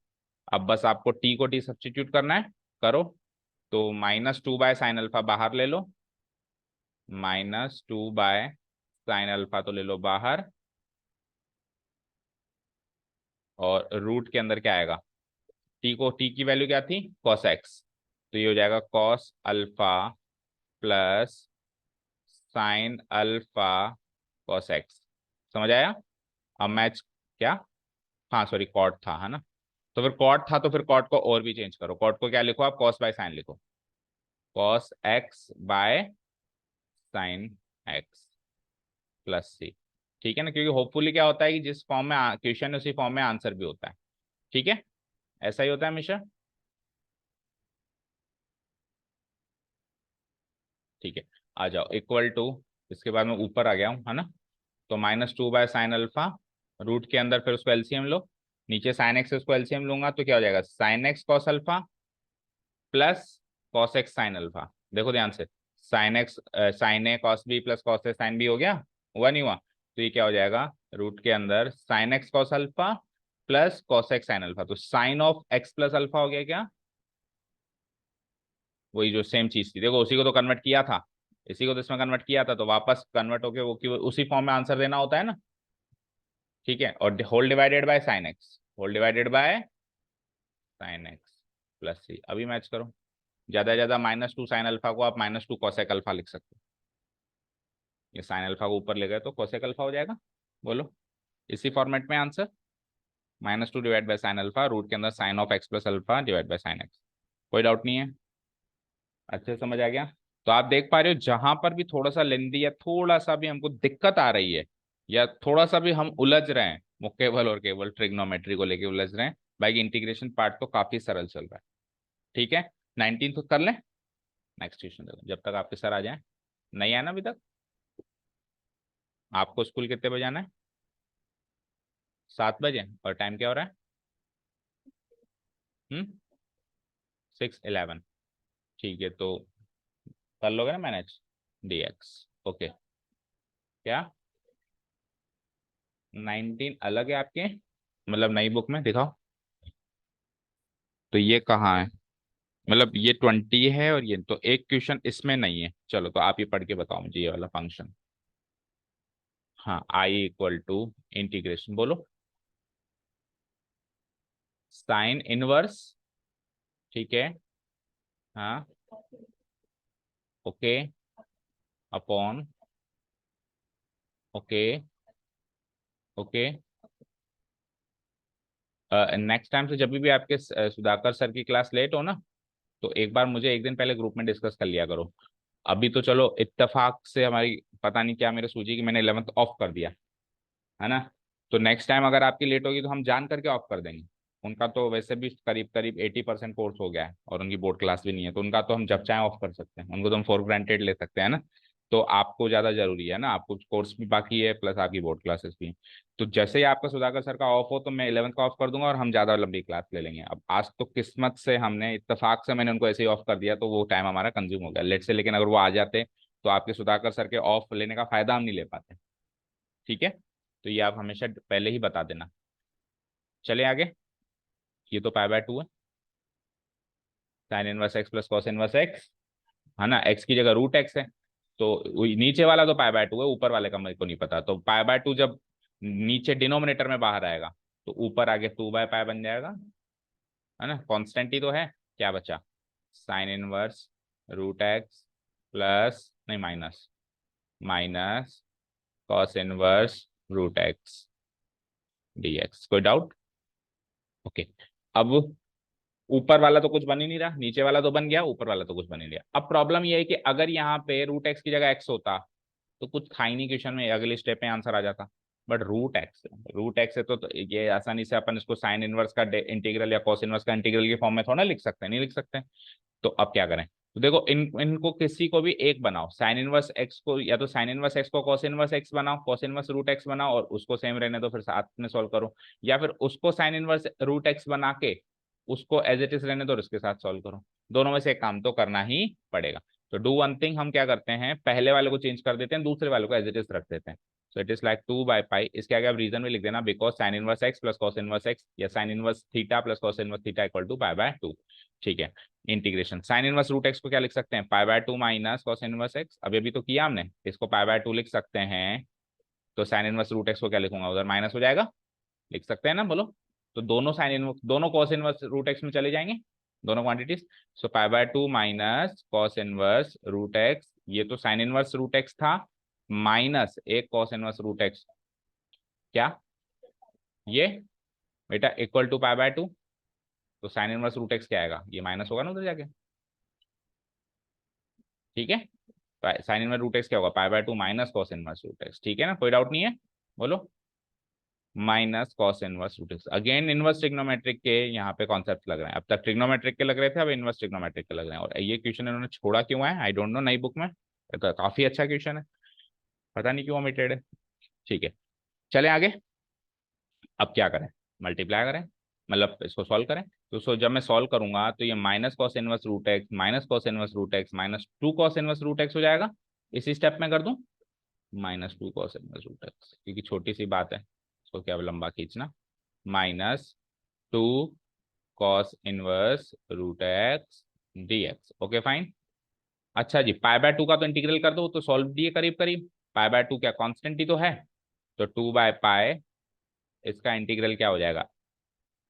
अब बस आपको टी को टी सब्सटीट्यूट करना है, करो, तो -2/साइन अल्फा बाहर ले लो, -2/साइन अल्फा तो ले लो बाहर, और रूट के अंदर क्या आएगा, टी की वैल्यू क्या थी, कॉस एक्स, तो ये हो जाएगा cos alpha plus sine alpha cos x. समझ आया? अब मैच क्या, हाँ सॉरी कॉट था, है ना, तो फिर कॉट था तो फिर कॉट को और भी चेंज करो, कॉट को क्या लिखो आप, कॉस बाय साइन लिखो, cos x by sine x plus c. ठीक है ना, क्योंकि होपफुली क्या होता है कि जिस फॉर्म में क्वेश्चन है उसी फॉर्म में आंसर भी होता है। ठीक है, ऐसा ही होता है हमेशा। ठीक है, आ जाओ इक्वल टू, इसके बाद मैं ऊपर आ गया हूँ, है ना, तो -2/साइन अल्फा, रूट के अंदर फिर उसको एलसीएम लो, नीचे साइन एक्स उसको एलसीएम लूंगा तो क्या हो जाएगा, sign x cos alpha plus cos x sine alpha, देखो ध्यान से, sine x sign a cos B plus cos a sine B हो गया, हुआ नहीं हुआ? तो ये क्या हो जाएगा, रूट के अंदर sine x cos alpha plus cos x sine alpha, तो sine of x plus alpha हो गया क्या, वही जो सेम चीज थी, देखो उसी को तो कन्वर्ट किया था, इसी को तो इसमें कन्वर्ट किया था, तो वापस कन्वर्ट होके वो कि उसी फॉर्म में आंसर देना होता है ना। ठीक है, और whole divided by sine x, whole divided by sine x plus c, अभी मैच करो, ज्यादा से ज्यादा -2 साइन अल्फा को आप -2 कोसेक अल्फा लिख सकते हो, ये साइन अल्फा को ऊपर ले गए तो कोसेक अल्फा हो जाएगा, बोलो इसी फॉर्मेट में answer, -2 divide by sine alpha, root के अंदर sine of x plus alpha divide by sine x, कोई डाउट नहीं है, अच्छे से समझ आ गया? तो आप देख पा रहे हो जहां पर भी थोड़ा सा लेंदी या थोड़ा सा भी हमको दिक्कत आ रही है, या थोड़ा सा भी हम उलझ रहे हैं, वो केवल और केवल ट्रिग्नोमेट्री को लेके उलझ रहे हैं, बाकी इंटीग्रेशन पार्ट तो काफी सरल चल रहा है। ठीक है, 19 तो कर लें, नेक्स्ट क्वेश्चन देखो, जब तक आपके सर आ जाए, नहीं आया ना अभी तक? आपको स्कूल कितने बजे आना है? 7 बजे, और टाइम क्या हो रहा है? 6:11, ठीक है, तो कर लोगे ना मैनेज, dx, ओके। क्या 19 अलग है आपके, मतलब नई बुक में दिखाओ, तो ये कहाँ है, मतलब ये 20 है, और ये तो एक क्वेश्चन इसमें नहीं है, चलो तो आप ये पढ़ के बताओ मुझे ये वाला फंक्शन। हाँ, आई इक्वल टू इंटीग्रेशन, बोलो, साइन इनवर्स, ठीक है, हाँ, okay, upon, okay, okay, next time से जब भी आपके सुधाकर सर की क्लास लेट हो ना, तो एक बार मुझे एक दिन पहले ग्रुप में डिस्कस कर लिया करो। अभी तो चलो इत्तेफाक से हमारी पता नहीं क्या मेरे सूझी कि मैंने 11th ऑफ कर दिया है ना, तो नेक्स्ट टाइम अगर आपकी लेट होगी तो हम जान करके ऑफ कर देंगे। उनका तो वैसे भी करीब करीब 80% कोर्स हो गया है, और उनकी बोर्ड क्लास भी नहीं है, तो उनका तो हम जब चाहे ऑफ कर सकते हैं, उनको तो हम फॉर ग्रांटेड ले सकते हैं ना। तो आपको ज़्यादा जरूरी है ना, आपको कोर्स भी बाकी है प्लस आपकी बोर्ड क्लासेस भी हैं। तो जैसे ही आपका सुधाकर सर का ऑफ हो तो मैं 11th का ऑफ कर दूंगा, और हम ज़्यादा लंबी क्लास ले लेंगे। अब आज तो किस्मत से हमने इत्तेफाक से मैंने उनको ऐसे ही ऑफ कर दिया, तो वो टाइम हमारा कंज्यूम हो गया लेट से, लेकिन अगर वो आ जाते तो आपके सुधाकर सर के ऑफ लेने का फायदा हम नहीं ले पाते। ठीक है, तो ये आप हमेशा पहले ही बता देना। चले आगे, ये तो π/2 है, sign inverse x plus cos inverse x, है ना, एक्स की जगह रूट एक्स है, तो नीचे वाला तो π/2 है, ऊपर वाले का मेरे को नहीं पता, तो π/2 जब नीचे डिनोमिनेटर में बाहर आएगा तो ऊपर आगे 2/π बन जाएगा, है ना, कांस्टेंट ही तो है, क्या बचा, sine inverse root x plus, नहीं minus, minus cos inverse root x dx, कोई डाउट? ओके, अब ऊपर वाला तो कुछ बन ही नहीं रहा, नीचे वाला तो बन गया, ऊपर वाला तो कुछ बन ही नहीं रहा। अब प्रॉब्लम ये है कि अगर यहाँ पे रूट एक्स की जगह एक्स होता तो कुछ था ही नहीं क्वेश्चन में, अगले स्टेप में आंसर आ जाता, बट रूट एक्स है तो ये आसानी से अपन इसको साइन इनवर्स का इंटीग्रल या कॉस इनवर्स का इंटीग्रल के फॉर्म में थोड़ा लिख सकते हैं, नहीं लिख सकते। तो अब क्या करें, तो देखो इनको किसी को भी एक बनाओ, साइन इनवर्स एक्स को, या तो साइन इनवर्स एक्स को कॉस इनवर्स एक्स बनाओ, कॉस इनवर्स रूट एक्स बनाओ और उसको सेम रहने दो, फिर साथ में सॉल्व करो, या फिर उसको साइन इनवर्स रूट एक्स बना के उसको एज इट इज रहने दो और उसके साथ सॉल्व करो, दोनों में से एक काम तो करना ही पड़ेगा। तो डू वन थिंग, हम क्या करते हैं, पहले वाले को चेंज कर देते हैं, दूसरे वाले को एज इट इज रख देते हैं। सो इट इज लाइक 2/π, इसके आगे आप रीजन में लिख देना because sine inverse x plus cos inverse x, या sine inverse theta plus cos inverse theta equal to π/2। ठीक है, integration sine inverse root x को क्या लिख सकते हैं, π/2 माइनस कॉस इनवर्स एक्स, अभी अभी तो किया हमने, इसको π/2 लिख सकते हैं, तो साइन इनवर्स रूट एक्स को क्या लिखूंगा, उधर माइनस हो जाएगा, लिख सकते हैं ना, बोलो। तो दोनों साइन इनवर्स, दोनों कॉस इनवर्स रूट एक्स में चले जाएंगे, दोनों quantities. So π/2 minus cos inverse root x, ये तो साइन इनवर्स रूट एक्स था, माइनस एक कॉस इनवर्स रूट एक्स, क्या ये बेटा इक्वल टू π/2, तो साइन इनवर्स रूट एक्स क्या आएगा, ये माइनस होगा ना उधर जाके। ठीक है, साइन इनवर्स रूट एक्स क्या होगा, π/2 minus cos inverse root x, ठीक है ना, कोई डाउट नहीं है, बोलो, minus cos inverse root x. Again inverse trigonometric के यहाँ पे कॉन्सेप्ट लग रहे हैं, अब तक ट्रिग्नोमेट्रिक के लग रहे थे, अब इनवर्स ट्रिग्नोमेट्रिक के लग रहे हैं, और ये क्वेश्चन इन्होंने छोड़ा क्यों है, आई डोंट नो, नई बुक में तो काफी अच्छा क्वेश्चन है, पता नहीं क्यों ओमिटेड है। ठीक है, चले आगे, अब क्या करें, मल्टीप्लाई करें, मतलब इसको सॉल्व करें, तो जब मैं सॉल्व करूंगा तो ये minus cos inverse root x minus cos inverse root x minus 2 cos inverse root x हो जाएगा, इसी स्टेप में कर दूं, -2 cos इनवर्स रूट एक्स, क्योंकि छोटी सी बात है, इसको क्या लंबा खींचना, -2 cos inverse root x dx। Okay fine. अच्छा जी, पाई/2 का तो इंटीग्रल कर दो, तो सॉल्व दिए करीब करीब। पाई/2 क्या कांस्टेंट ही तो है, तो 2/पाई इसका इंटीग्रल क्या हो जाएगा,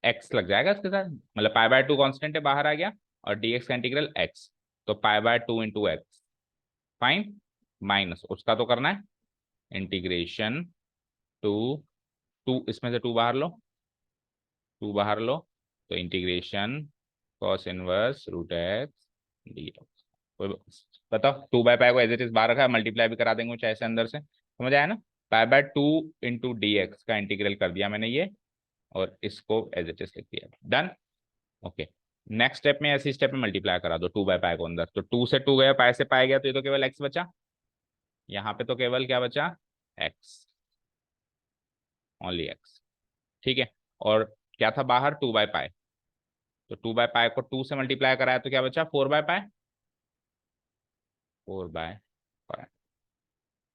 एक्स लग जाएगा इसके साथ, मतलब पाई/2 कांस्टेंट है, बाहर आ गया, और डीएक्स का इंटीग्रल एक्स, तो पाई/2 इंटू एक्स। फाइन। माइनस उसका तो करना है, इंटीग्रेशन टू, टू इसमें से टू बाहर लो, टू बाहर लो, तो integration cos inverse root x dx। बताओ, 2/पाई को एज इट इज बाहर रखा है, मल्टीप्लाई भी करा देंगे चाहे से अंदर से, समझ आया ना। पाई/2 इंटू dx का इंटीग्रल कर दिया मैंने ये, और इसको एज इट इज लिख दिया, डन। ओके, नेक्स्ट स्टेप में ऐसी स्टेप में मल्टीप्लाई करा दो 2/पाई को अंदर, तो 2 से 2 गया, पाई से पाई गया, तो ये तो केवल x बचा, यहाँ पे तो केवल क्या बचा, x, ओनली x। ठीक है, और क्या था बाहर, 2/पाई, तो 2/पाई को 2 से मल्टीप्लाई कराया तो क्या बचा, 4/पाई, 4/पाई।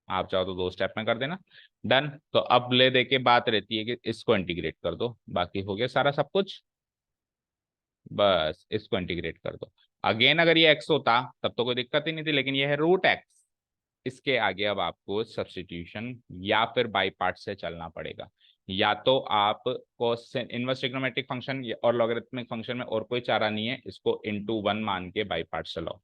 आप चाहो तो 2 स्टेप में कर देना, डन। तो अब ले दे के बात रहती है कि इसको इंटीग्रेट कर दो, बाकी हो गया सारा सब कुछ, बस इसको इंटीग्रेट कर दो। अगेन अगर ये x होता तब तो कोई दिक्कत ही नहीं थी, लेकिन ये है रूट x, इसके आगे अब आपको सब्स्टिट्यूशन या फिर बाई पार्ट से चलना पड़ेगा, या तो आप कोस इनवर्स ट्रिग्नोमेट्रिक फंक्शन और लॉगरिथमिक फंक्शन में और कोई चारा नहीं है, इसको इनटू वन मान के बाई पार्ट चलाओ।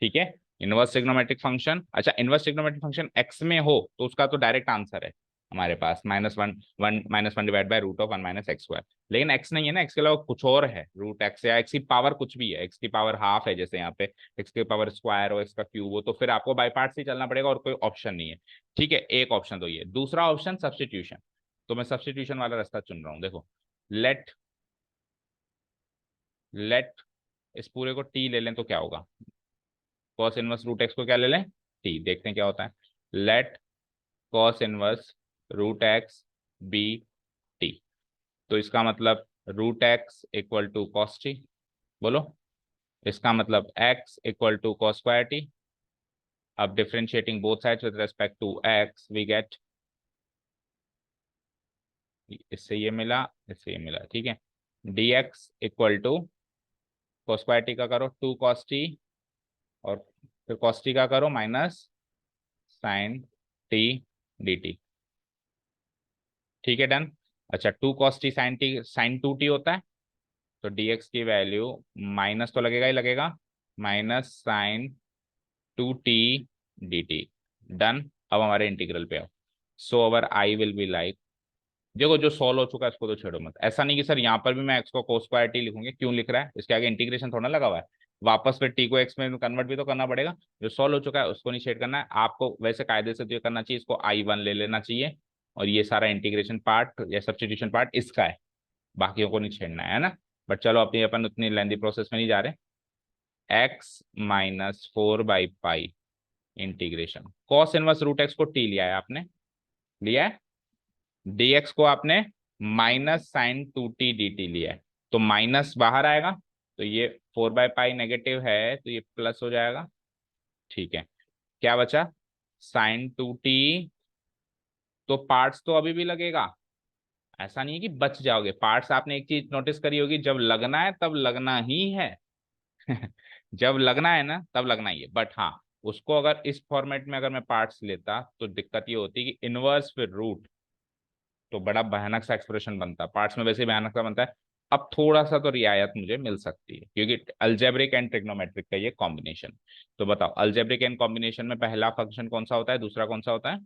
ठीक है, इनवर्स ट्रिग्नोमेट्रिक फंक्शन, अच्छा इनवर्स ट्रिग्नोमेट्रिक फंक्शन एक्स में हो तो उसका तो डायरेक्ट आंसर है हमारे पास, -1 डिवाइड बाय √1 - x², लेकिन एक्स नहीं है ना, एक्स के अलावा कुछ और है, √x या एक्स की पावर कुछ भी है, एक्स की पावर हाफ है जैसे यहाँ पे, एक्स की पावर स्क्वायर हो, एक्स का क्यूब हो, तो फिर आपको बाई पार्ट से चलना पड़ेगा और कोई ऑप्शन नहीं है। ठीक है, एक ऑप्शन तो ये, दूसरा ऑप्शन सब्सटीट्यूशन, तो मैं सब्सटीट्यूशन वाला रास्ता चुन रहा हूँ। देखो, लेट लेट इस पूरे को टी ले लें तो क्या होगा, cos इनवर्स रूट एक्स को क्या ले लें, टी, देखते हैं क्या होता है। Let cos inverse root x be t, तो इसका मतलब √x = cos t, बोलो, इसका मतलब x =cos²t। अब differentiating both sides with respect to x we get, इससे ये मिला, इससे ये मिला, ठीक है। dx =cos²t का करो 2 cos t, और फिर cos t का करो -sin t dt। ठीक है, डन। अच्छा, 2 cos t sin 2t होता है, तो dx की वैल्यू माइनस तो लगेगा ही लगेगा, -sin 2t dt, डन। अब हमारे इंटीग्रल पे आओ, सो our I will be like, देखो जो सॉल्व हो चुका है इसको तो छेड़ो मत, ऐसा नहीं कि सर यहाँ पर भी मैं एक्स को cos²t लिखूंगे, क्यों लिख रहा है, इसके आगे इंटीग्रेशन थोड़ा लगा हुआ है, वापस फिर टी को एक्स में कन्वर्ट भी तो करना पड़ेगा, जो सॉल्व हो चुका है उसको नहीं छेड़ करना है आपको, वैसे कायदे से तो ये करना चाहिए, इसको I1 ले लेना चाहिए, और ये सारा इंटीग्रेशन पार्ट या सब्सटीट्यूशन पार्ट इसका है, बाकियों को नहीं छेड़ना है ना। बट चलो अपनी अपन उतनी लेंदी प्रोसेस में नहीं जा रहे। x-4/पाई integration cos inverse root x को टी लिया है आपने, लिया है, dx को आपने -sin 2t dt लिया है, तो माइनस बाहर आएगा, तो ये 4/पाई नेगेटिव है तो ये प्लस हो जाएगा। ठीक है, क्या बचा, sin 2t, तो पार्ट्स तो अभी भी लगेगा, ऐसा नहीं है कि बच जाओगे, पार्ट्स आपने एक चीज नोटिस करी होगी, जब लगना है तब लगना ही है जब लगना है ना तब लगना ही है, बट हाँ, उसको अगर इस फॉर्मेट में अगर मैं पार्ट्स लेता तो दिक्कत ये होती कि इनवर्स फिर रूट, तो बड़ा भयानक सा एक्सप्रेशन बनता, पार्ट्स में वैसे ही भयानक सा बनता है। अब थोड़ा सा तो रियायत मुझे मिल सकती है, क्योंकि अल्जेब्रिक एंड ट्रिग्नोमेट्रिक का ये कॉम्बिनेशन। तो बताओ, अल्जेब्रिक एंड कॉम्बिनेशन में पहला फंक्शन कौन सा होता है, दूसरा कौन सा होता है,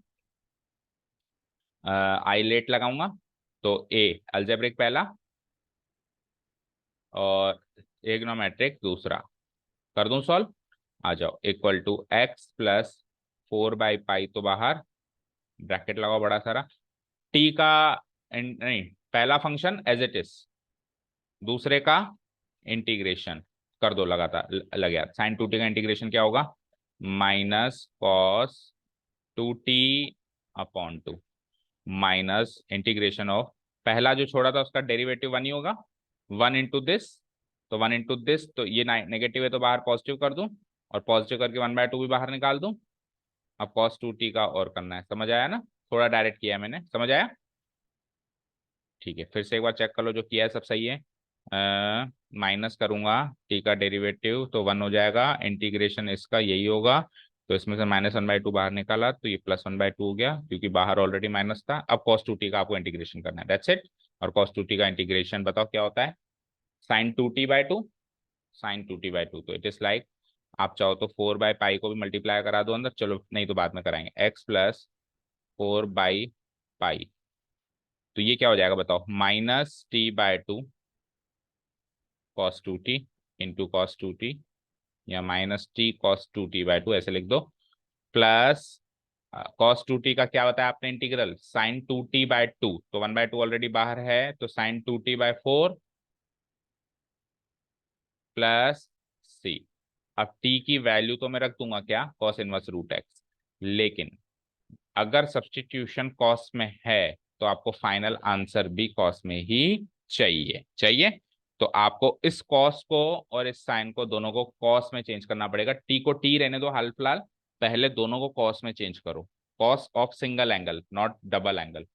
आइलेट लगाऊंगा, तो ए अल्जेब्रिक पहला और ट्रिग्नोमेट्रिक दूसरा, कर दूं सॉल्व, आ जाओ, =x + 4/पाई, तो बाहर ब्रैकेट लगाओ बड़ा सारा, टी का नहीं, पहला फंक्शन एज इट इज, दूसरे का इंटीग्रेशन कर दो, लगातार लग गया, sin 2t का इंटीग्रेशन क्या होगा, -cos 2t/2 minus integration of, पहला जो छोड़ा था उसका डेरिवेटिव 1 ही होगा, 1 × दिस, तो 1 × दिस, तो ये नेगेटिव है तो बाहर पॉजिटिव कर दूं, और पॉजिटिव करके 1/2 भी बाहर निकाल दूं, अब cos 2t का और करना है, समझ आया ना, थोड़ा डायरेक्ट किया है मैंने, समझ आया। ठीक है, फिर से एक बार चेक कर लो, जो किया है सब सही है। माइनस करूंगा t का डेरिवेटिव तो 1 हो जाएगा, इंटीग्रेशन इसका यही होगा, तो इसमें से -1/2 बाहर निकाला तो ये +1/2 हो गया, क्योंकि बाहर ऑलरेडी माइनस था। अब cos 2t का आपको इंटीग्रेशन करना है, दैट्स इट। और cos 2t का इंटीग्रेशन बताओ क्या होता है, sin 2t/2, sin 2t/2, तो इट इज लाइक, आप चाहो तो 4/π को भी मल्टीप्लाई करा दो अंदर, चलो नहीं तो बाद में कराएंगे, x + 4/π, तो ये क्या हो जाएगा बताओ, -t/2 cos 2t into cos 2t, या -t cos 2t/2 ऐसे लिख दो, प्लस cos 2t का क्या बताया आपने इंटीग्रल, sin 2t/2, तो 1/2 ऑलरेडी बाहर है, तो sin 2t/4 प्लस c। अब t की वैल्यू तो मैं रख दूंगा क्या, cos−1√x, लेकिन अगर सब्स्टिट्यूशन कॉस में है तो आपको फाइनल आंसर भी कॉस में ही चाहिए चाहिए, तो आपको इस कॉस को और इस साइन को दोनों को कॉस में चेंज करना पड़ेगा। टी को टी रहने दो हाल फिलहाल, पहले दोनों को कॉस में चेंज करो, cos of single angle not double angle,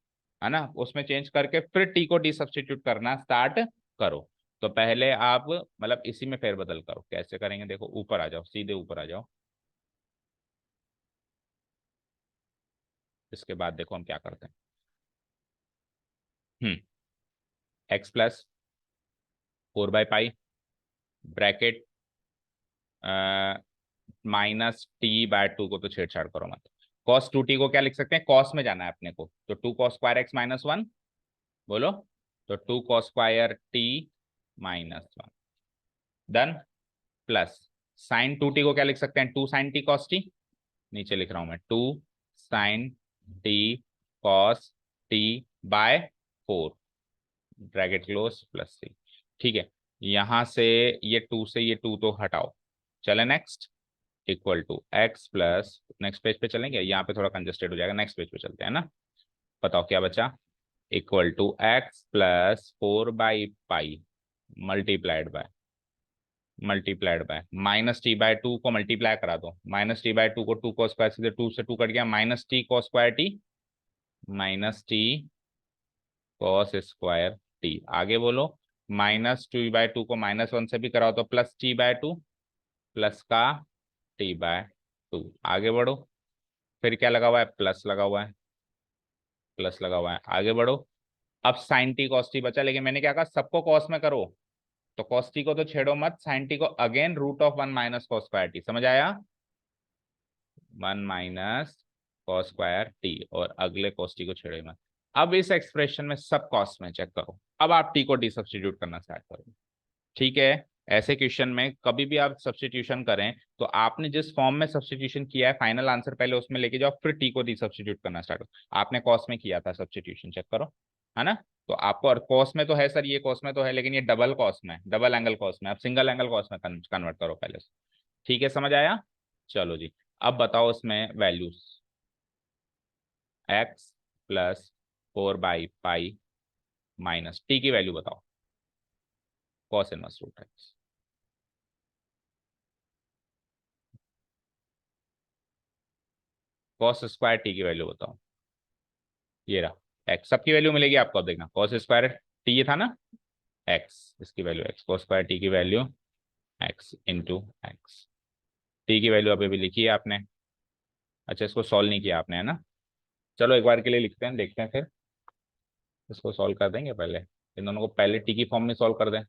है ना, उसमें चेंज करके फिर टी को डी सब्स्टिट्यूट करना स्टार्ट करो। तो पहले आप मतलब इसी में फेरबदल करो, कैसे करेंगे देखो, ऊपर आ जाओ, सीधे ऊपर आ जाओ, इसके बाद देखो हम क्या करते हैं। x + 4/π ब्रैकेट -t/2 को तो छेड़छाड़ करो मत, cos 2t को क्या लिख सकते हैं, कॉस में जाना है अपने को, तो 2 cos²x−1, बोलो, तो 2 cos²t−1, done, plus sin 2t को क्या लिख सकते हैं, 2 sin t cos t, नीचे लिख रहा हूं मैं, 2 sin t cos t/4 bracket close plus c, ठीक है। यहां से ये 2 से ये 2 तो हटाओ, चले next, equal to x plus, next page पे चलेंगे, यहाँ पे थोड़ा कंजेस्टेड हो जाएगा, नेक्स्ट पेज पे चलते हैं ना, बताओ क्या बचा, equal to x + 4/π multiplied by -t/2 को मल्टीप्लाई करा दो, -t/2 को 2 cos², सीधे 2 से 2 कट गया, -t cos²t, -t cos²t, आगे बोलो, -t/2 को -1 से भी कराओ तो +t/2 प्लस का t/2, आगे बढ़ो, फिर क्या लगा हुआ है, प्लस लगा हुआ है, प्लस लगा हुआ है, आगे बढ़ो। अब sin t cos t बचा, लेकिन मैंने क्या कहा, सबको कॉस में करो, तो cos t को तो छेड़ो मत, sin t को अगेन √1 - cos²t, समझ आया, 1 - cos²t, और अगले cos t को छेड़ो मत। अब इस एक्सप्रेशन में सब कॉस में चेक करो, अब आप t को डी सब्स्टिट्यूट करना स्टार्ट करो, ठीक है। ऐसे क्वेश्चन में कभी भी आप सब्स्टिट्यूशन करें तो आपने जिस फॉर्म में सब्स्टिट्यूशन किया है फाइनल आंसर पहले उसमें लेके जाओ, फिर टी को डी सब्स्टिट्यूट करना स्टार्ट करो। आपने कॉस में किया था सब्स्टिट्यूशन, चेक करो, है ना, तो आपको, और कॉस में तो है सर, ये कॉस में तो है, लेकिन ये डबल कॉस में, डबल एंगल कॉस में, आप सिंगल एंगल कॉस में कन्वर्ट करो पहले से, ठीक है, समझ आया। चलो जी, अब बताओ इसमें वैल्यूज, x + 4/π माइनस टी की वैल्यू बताओ, cos−1√x, cos² t की वैल्यू बताओ, ये रहा x, सबकी वैल्यू मिलेगी आपको, अब देखना, cos²t ये था ना, x, इसकी वैल्यू x, cos² t की value x into x, t की वैल्यू अभी भी लिखी है आपने, अच्छा इसको सॉल्व नहीं किया आपने, है ना, चलो एक बार के लिए लिखते हैं, देखते हैं फिर, इसको सॉल्व कर देंगे पहले, इन दोनों को पहले t की फॉर्म में सॉल्व कर दें,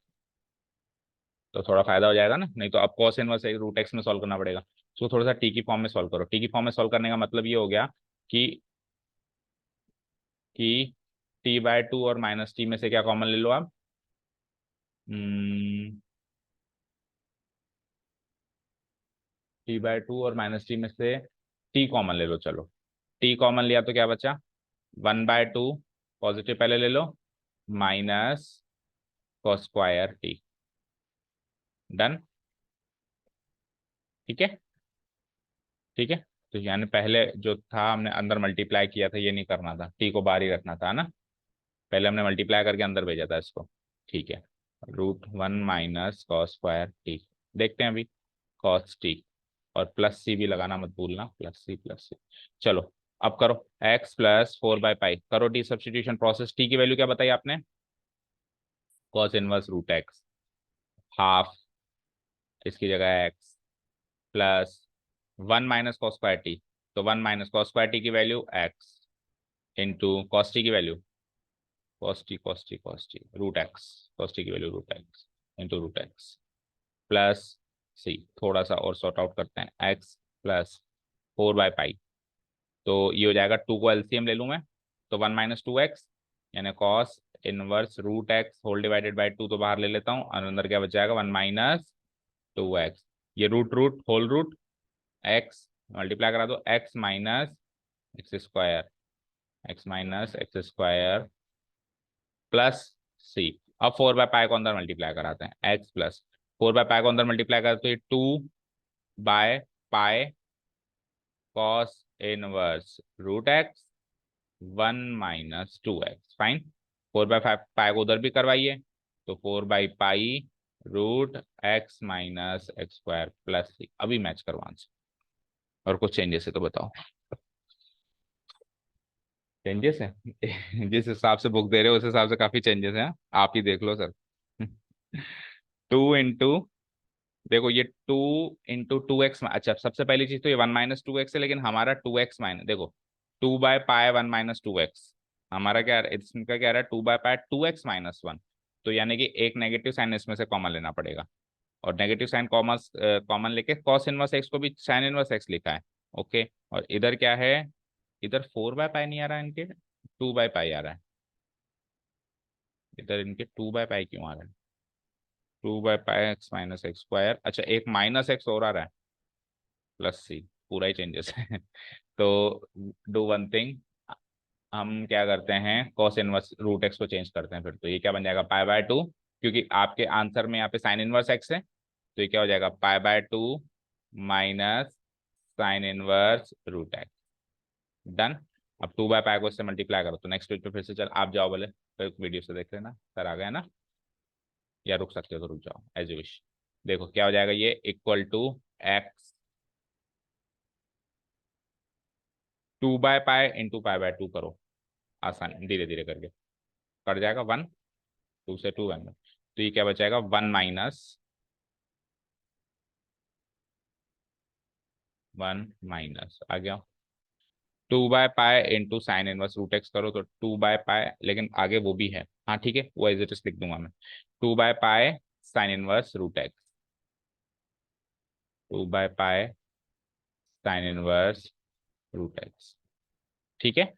तो थोड़ा फायदा हो जाएगा ना, नहीं तो अब cos−1 √x में सॉल्व करना पड़ेगा, इसको थोड़ा सा t की फॉर्म में सॉल्व करो, t की फॉर्म में सॉल्व करने का मतलब ये हो गया कि t/2 और -t में से क्या कॉमन ले लो आप, t/2 और -t में से t कॉमन ले लो, चलो t कॉमन लिया तो क्या बचा, 1/2 पॉजिटिव पहले ले लो, माइनस cos²t, डन, ठीक है, ठीक है। तो यानी पहले जो था हमने अंदर मल्टीप्लाई किया था, ये नहीं करना था, t को बाहर ही रखना था ना, पहले हमने मल्टीप्लाई करके अंदर भेजा था इसको, ठीक है, √1 - cos²t, देखते हैं अभी cos t, और प्लस सी भी लगाना मत भूलना, प्लस सी। चलो अब करो, x प्लस 4/पाई करो डी सब्सटीट्यूशन प्रोसेस। टी की वैल्यू क्या बताई आपने, cos inverse root x, half इसकी जगह x प्लस 1 - cos² टी, तो 1 - cos² टी की value x into cos t की value cos t root x, cos t की value root x into root x plus c. थोड़ा सा और sort out करते हैं, एक्स प्लस 4/पाई, तो ये हो जाएगा, टू को एलसीएम ले लूँ मैं, तो 1 - 2x यानी cos inverse root x whole divided by 2, तो बाहर ले लेता हूँ और अंदर क्या बच जाएगा, 1 - 2x। ये root root whole root x multiply करा दो, x - x² प्लस सी। अब 4/पाई को अंदर मल्टीप्लाई कराते हैं, x प्लस 4/पाई को अंदर मल्टीप्लाई करते हैं, 2/पाई cos inverse root x 1 - 2x, fine. 4/पाई को उधर भी करवाइए, तो 4/पाई root x - x² plus c. अभी मैच करवा आंसर। और कुछ चेंजेस है तो बताओ। चेंजेस है जिस हिसाब से बुक दे रहे हो उस हिसाब से काफी चेंजेस हैं, आप ही देख लो सर। 2 इंटू, देखो ये 2 इंटू 2x, अच्छा सबसे पहली चीज तो ये 1 - 2x है, लेकिन हमारा 2x माइनस, देखो 2/पाई 1 - 2x, हमारा क्या इसमें क्या कह रहा है, 2/पाई 2x - 1, तो यानी कि एक नेगेटिव साइन इसमें से कॉमन लेना पड़ेगा, और नेगेटिव साइन कॉमन लेके कॉस इनवर्स एक्स को भी साइन इनवर्स एक्स लिखा है। ओके, और इधर क्या है, इधर 4/पाई नहीं आ रहा है इनके, 2/पाई आ रहा है, इधर इनके 2/पाई क्यों आ रहा है, 2/पाई x - x², अच्छा एक माइनस एक्स और आ रहा है, प्लस सी, पूरा ही चेंजेस है। तो डू वन थिंग, हम क्या करते हैं, कॉस इनवर्स रूट एक्स को चेंज करते हैं, फिर तो ये क्या बन जाएगा, पाई/2, क्योंकि आपके आंसर में यहाँ पे साइन इनवर्स एक्स है, तो ये क्या हो जाएगा, पाई/2 minus sine inverse root x. Done. अब 2/पाई को इससे मल्टीप्लाई करो, तो नेक्स्ट वीक पे फिर से चल, आप जाओ बोले, फिर वीडियो से देख लेना सर आ गया ना, या रुक सकते हो तो रुक जाओ एज यू विश। देखो क्या हो जाएगा, ये इक्वल टू एक्स 2/पाई इंटू पाई/2 करो, आसान धीरे धीरे करके कट जाएगा, 1, 2 से 2 1, तो ये क्या बचाएगा, 1 माइनस आ गया, 2/पाई into sine inverse root x करो, तो 2/पाई, लेकिन आगे वो भी है, हाँ ठीक है वो एज इट इज लिख दूंगा मैं, 2/पाई साइन इनवर्स रूट एक्स, 2/पाई साइन इनवर्स रूट एक्स, ठीक है।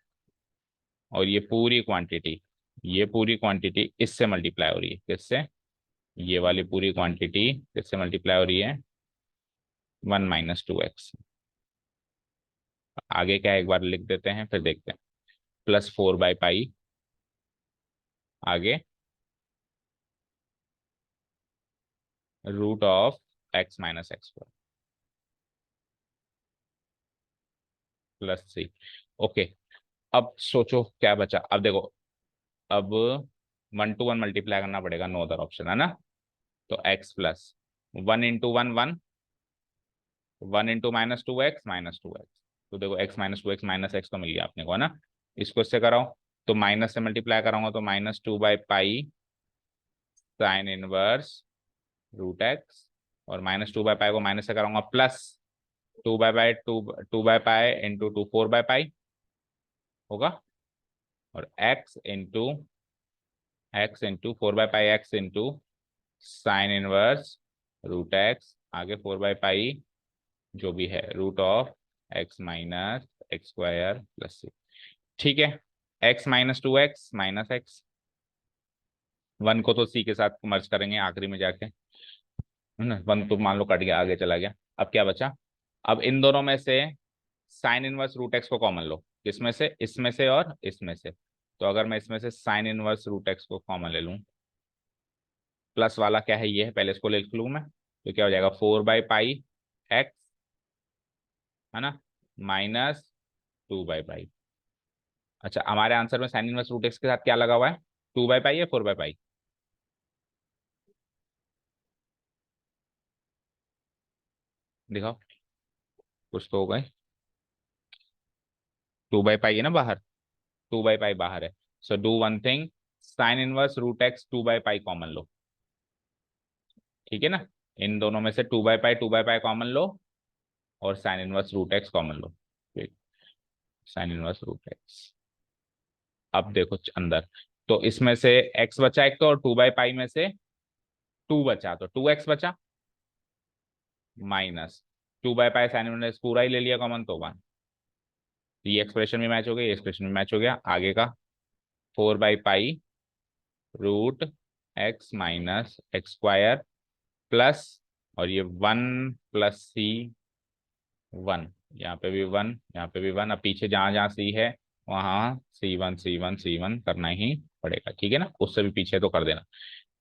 और ये पूरी क्वांटिटी इससे मल्टीप्लाई हो रही है, किससे, ये वाली पूरी क्वांटिटी किससे मल्टीप्लाई हो रही है, 1 - 2x। आगे क्या है, एक बार लिख देते हैं फिर देखते हैं, प्लस 4/पाई, आगे root of x - x² plus c. Okay, अब सोचो क्या बचा, अब देखो, अब 1 to 1 मल्टीप्लाई करना पड़ेगा, नो अदर ऑप्शन है ना, तो x प्लस 1 × 1 1, 1 × -2x तो देखो x - 2x माइनस एक्स तो मिल गया आपने को है ना, इसको इससे कराओ, तो माइनस से मल्टीप्लाई कराऊंगा, तो -2/पाई साइन इनवर्स रूट एक्स, और -2/पाई को माइनस से कराऊंगा, प्लस 2/पाई इंटू 4/पाई होगा, और x इंटू 4/पाई x into sine inverse root x, आगे 4/पाई जो भी है root of x - x² plus c, ठीक है। x - 2x माइनस एक्स, 1 को तो सी के साथ मर्ज करेंगे आखिरी में जाके, है ना, 1 तो मान लो कट गया, आगे चला गया, अब क्या बचा, अब इन दोनों में से साइन इनवर्स रूट एक्स को कॉमन लो, किसमें से, इसमें से और इसमें से, तो अगर मैं इसमें से साइन इनवर्स रूट एक्स को कॉमन ले लूं, प्लस वाला क्या है, ये है, पहले इसको लिख लूं मैं, तो क्या हो जाएगा, 4/पाई एक्स, है ना, -2/पाई। अच्छा हमारे आंसर में साइन इनवर्स रूट एक्स के साथ क्या लगा हुआ है, 2/पाई या 4/पाई, दिखाओ, कुछ तो हो गए, 2/पाई है ना बाहर, 2/पाई बाहर है। So do one thing, sine inverse root x 2/पाई कॉमन लो, ठीक है ना। इन दोनों में से 2/पाई कॉमन लो और sine inverse root x common लो। साइन इनवर्स रूट एक्स, अब देखो अंदर, तो इसमें से x बचा एक तो, और 2/पाई में से 2 बचा, तो 2x बचा, माइनस 2/पाई साइन इनवर्स पूरा ही ले लिया कॉमन, तो 1। ये एक्सप्रेशन भी मैच हो गया, ये एक्सप्रेशन भी मैच हो गया। आगे का 4/पाई root x minus x square plus, और ये 1 + c 1, यहाँ पे भी 1, यहाँ पे भी 1। अब पीछे जहां जहां c है वहां C1 करना ही पड़ेगा, ठीक है ना, उससे भी पीछे तो कर देना,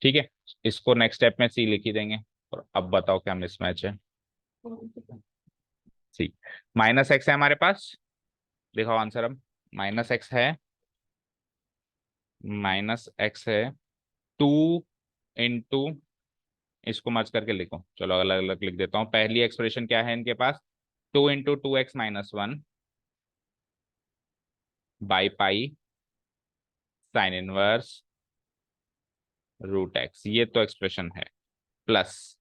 ठीक है। इसको नेक्स्ट स्टेप में c लिख ही देंगे। और अब बताओ क्या मिसमैच है, c -x है हमारे पास, देखो आंसर अब, -x है, -x है 2 × इसको मर्ज करके लिखो, चलो अलग अलग लिख देता हूँ। पहली एक्सप्रेशन क्या है इनके पास, 2 × 2x - 1/पाई साइन इनवर्स रूट एक्स, ये तो एक्सप्रेशन है, प्लस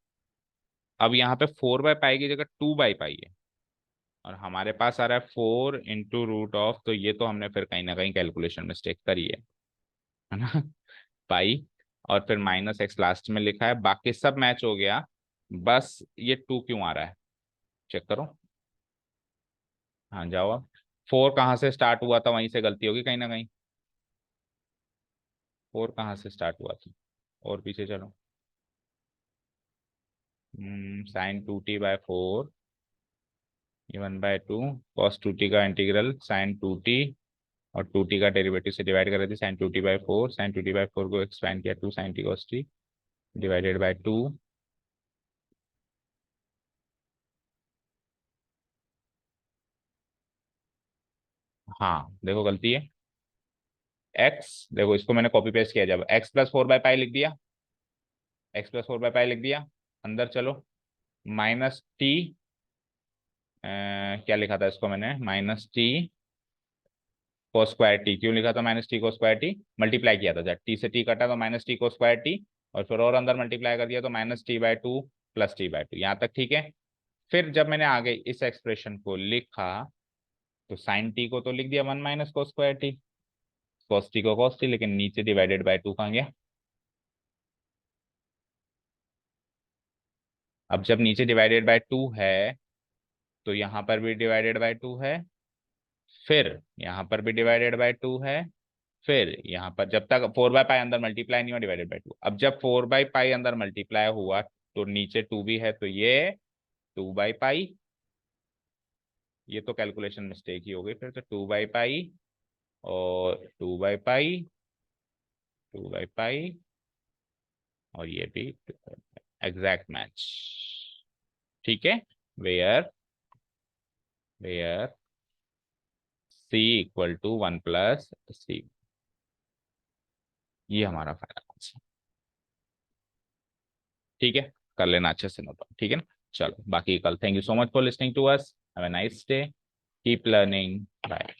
अब यहाँ पे 4/पाई की जगह 2/पाई है, और हमारे पास आ रहा है 4 × √ऑफ, तो ये तो हमने फिर कहीं ना कहीं कैलकुलेशन मिस्टेक करी है ना पाई, और फिर -x लास्ट में लिखा है, बाकी सब मैच हो गया, बस ये 2 क्यों आ रहा है, चेक करो। हाँ जाओ अब, 4 कहाँ से स्टार्ट हुआ था, वहीं से गलती होगी कहीं ना कहीं, 4 कहाँ से स्टार्ट हुआ था, और पीछे चलो, sin2t/4, ये 1/2 cos2t का इंटीग्रल sin2t, और 2t का डेरिवेटिव से डिवाइड कर रहे थे, sin2t/4, sin2t/4 को एक्सपेंड किया 2 sin t cos t divided by 2। हाँ देखो गलती है, x, देखो इसको मैंने कॉपी पेस्ट किया, जब x + 4/पाई लिख दिया, x + 4/पाई लिख दिया, अंदर चलो, -t, क्या लिखा था इसको मैंने, -t cos²t, क्यों लिखा था -t cos²t, मल्टीप्लाई किया था, जब t से t कटा तो -t cos²t, और फिर और अंदर मल्टीप्लाई कर दिया तो -t/2 + t/2, यहाँ तक ठीक है। फिर जब मैंने आगे इस एक्सप्रेशन को लिखा, तो साइन टी को तो लिख दिया 1 - cos²t, cos t को cos t, लेकिन नीचे डिवाइडेड बाय 2 कहाँ गया। अब जब नीचे डिवाइडेड बाय 2 है, तो यहाँ पर भी डिवाइडेड बाय 2 है, फिर यहाँ पर भी डिवाइडेड बाय 2 है, फिर यहाँ पर जब तक 4/पाई अंदर मल्टीप्लाई नहीं हुआ, डिवाइडेड बाय 2। अब जब 4/पाई अंदर मल्टीप्लाई हुआ, तो नीचे 2 भी है, तो ये 2/पाई, ये तो कैलकुलेशन मिस्टेक ही हो गई फिर, तो 2/पाई और 2/पाई, 2/पाई, और ये भी एग्जैक्ट मैच, ठीक है। वेयर वेयर c = 1 + c, ये हमारा फाइनल आंसर, ठीक है। कर लेना अच्छे से नोट, ठीक है ना। चलो बाकी कल, thank you so much for listening to us, have a nice day, keep learning, bye.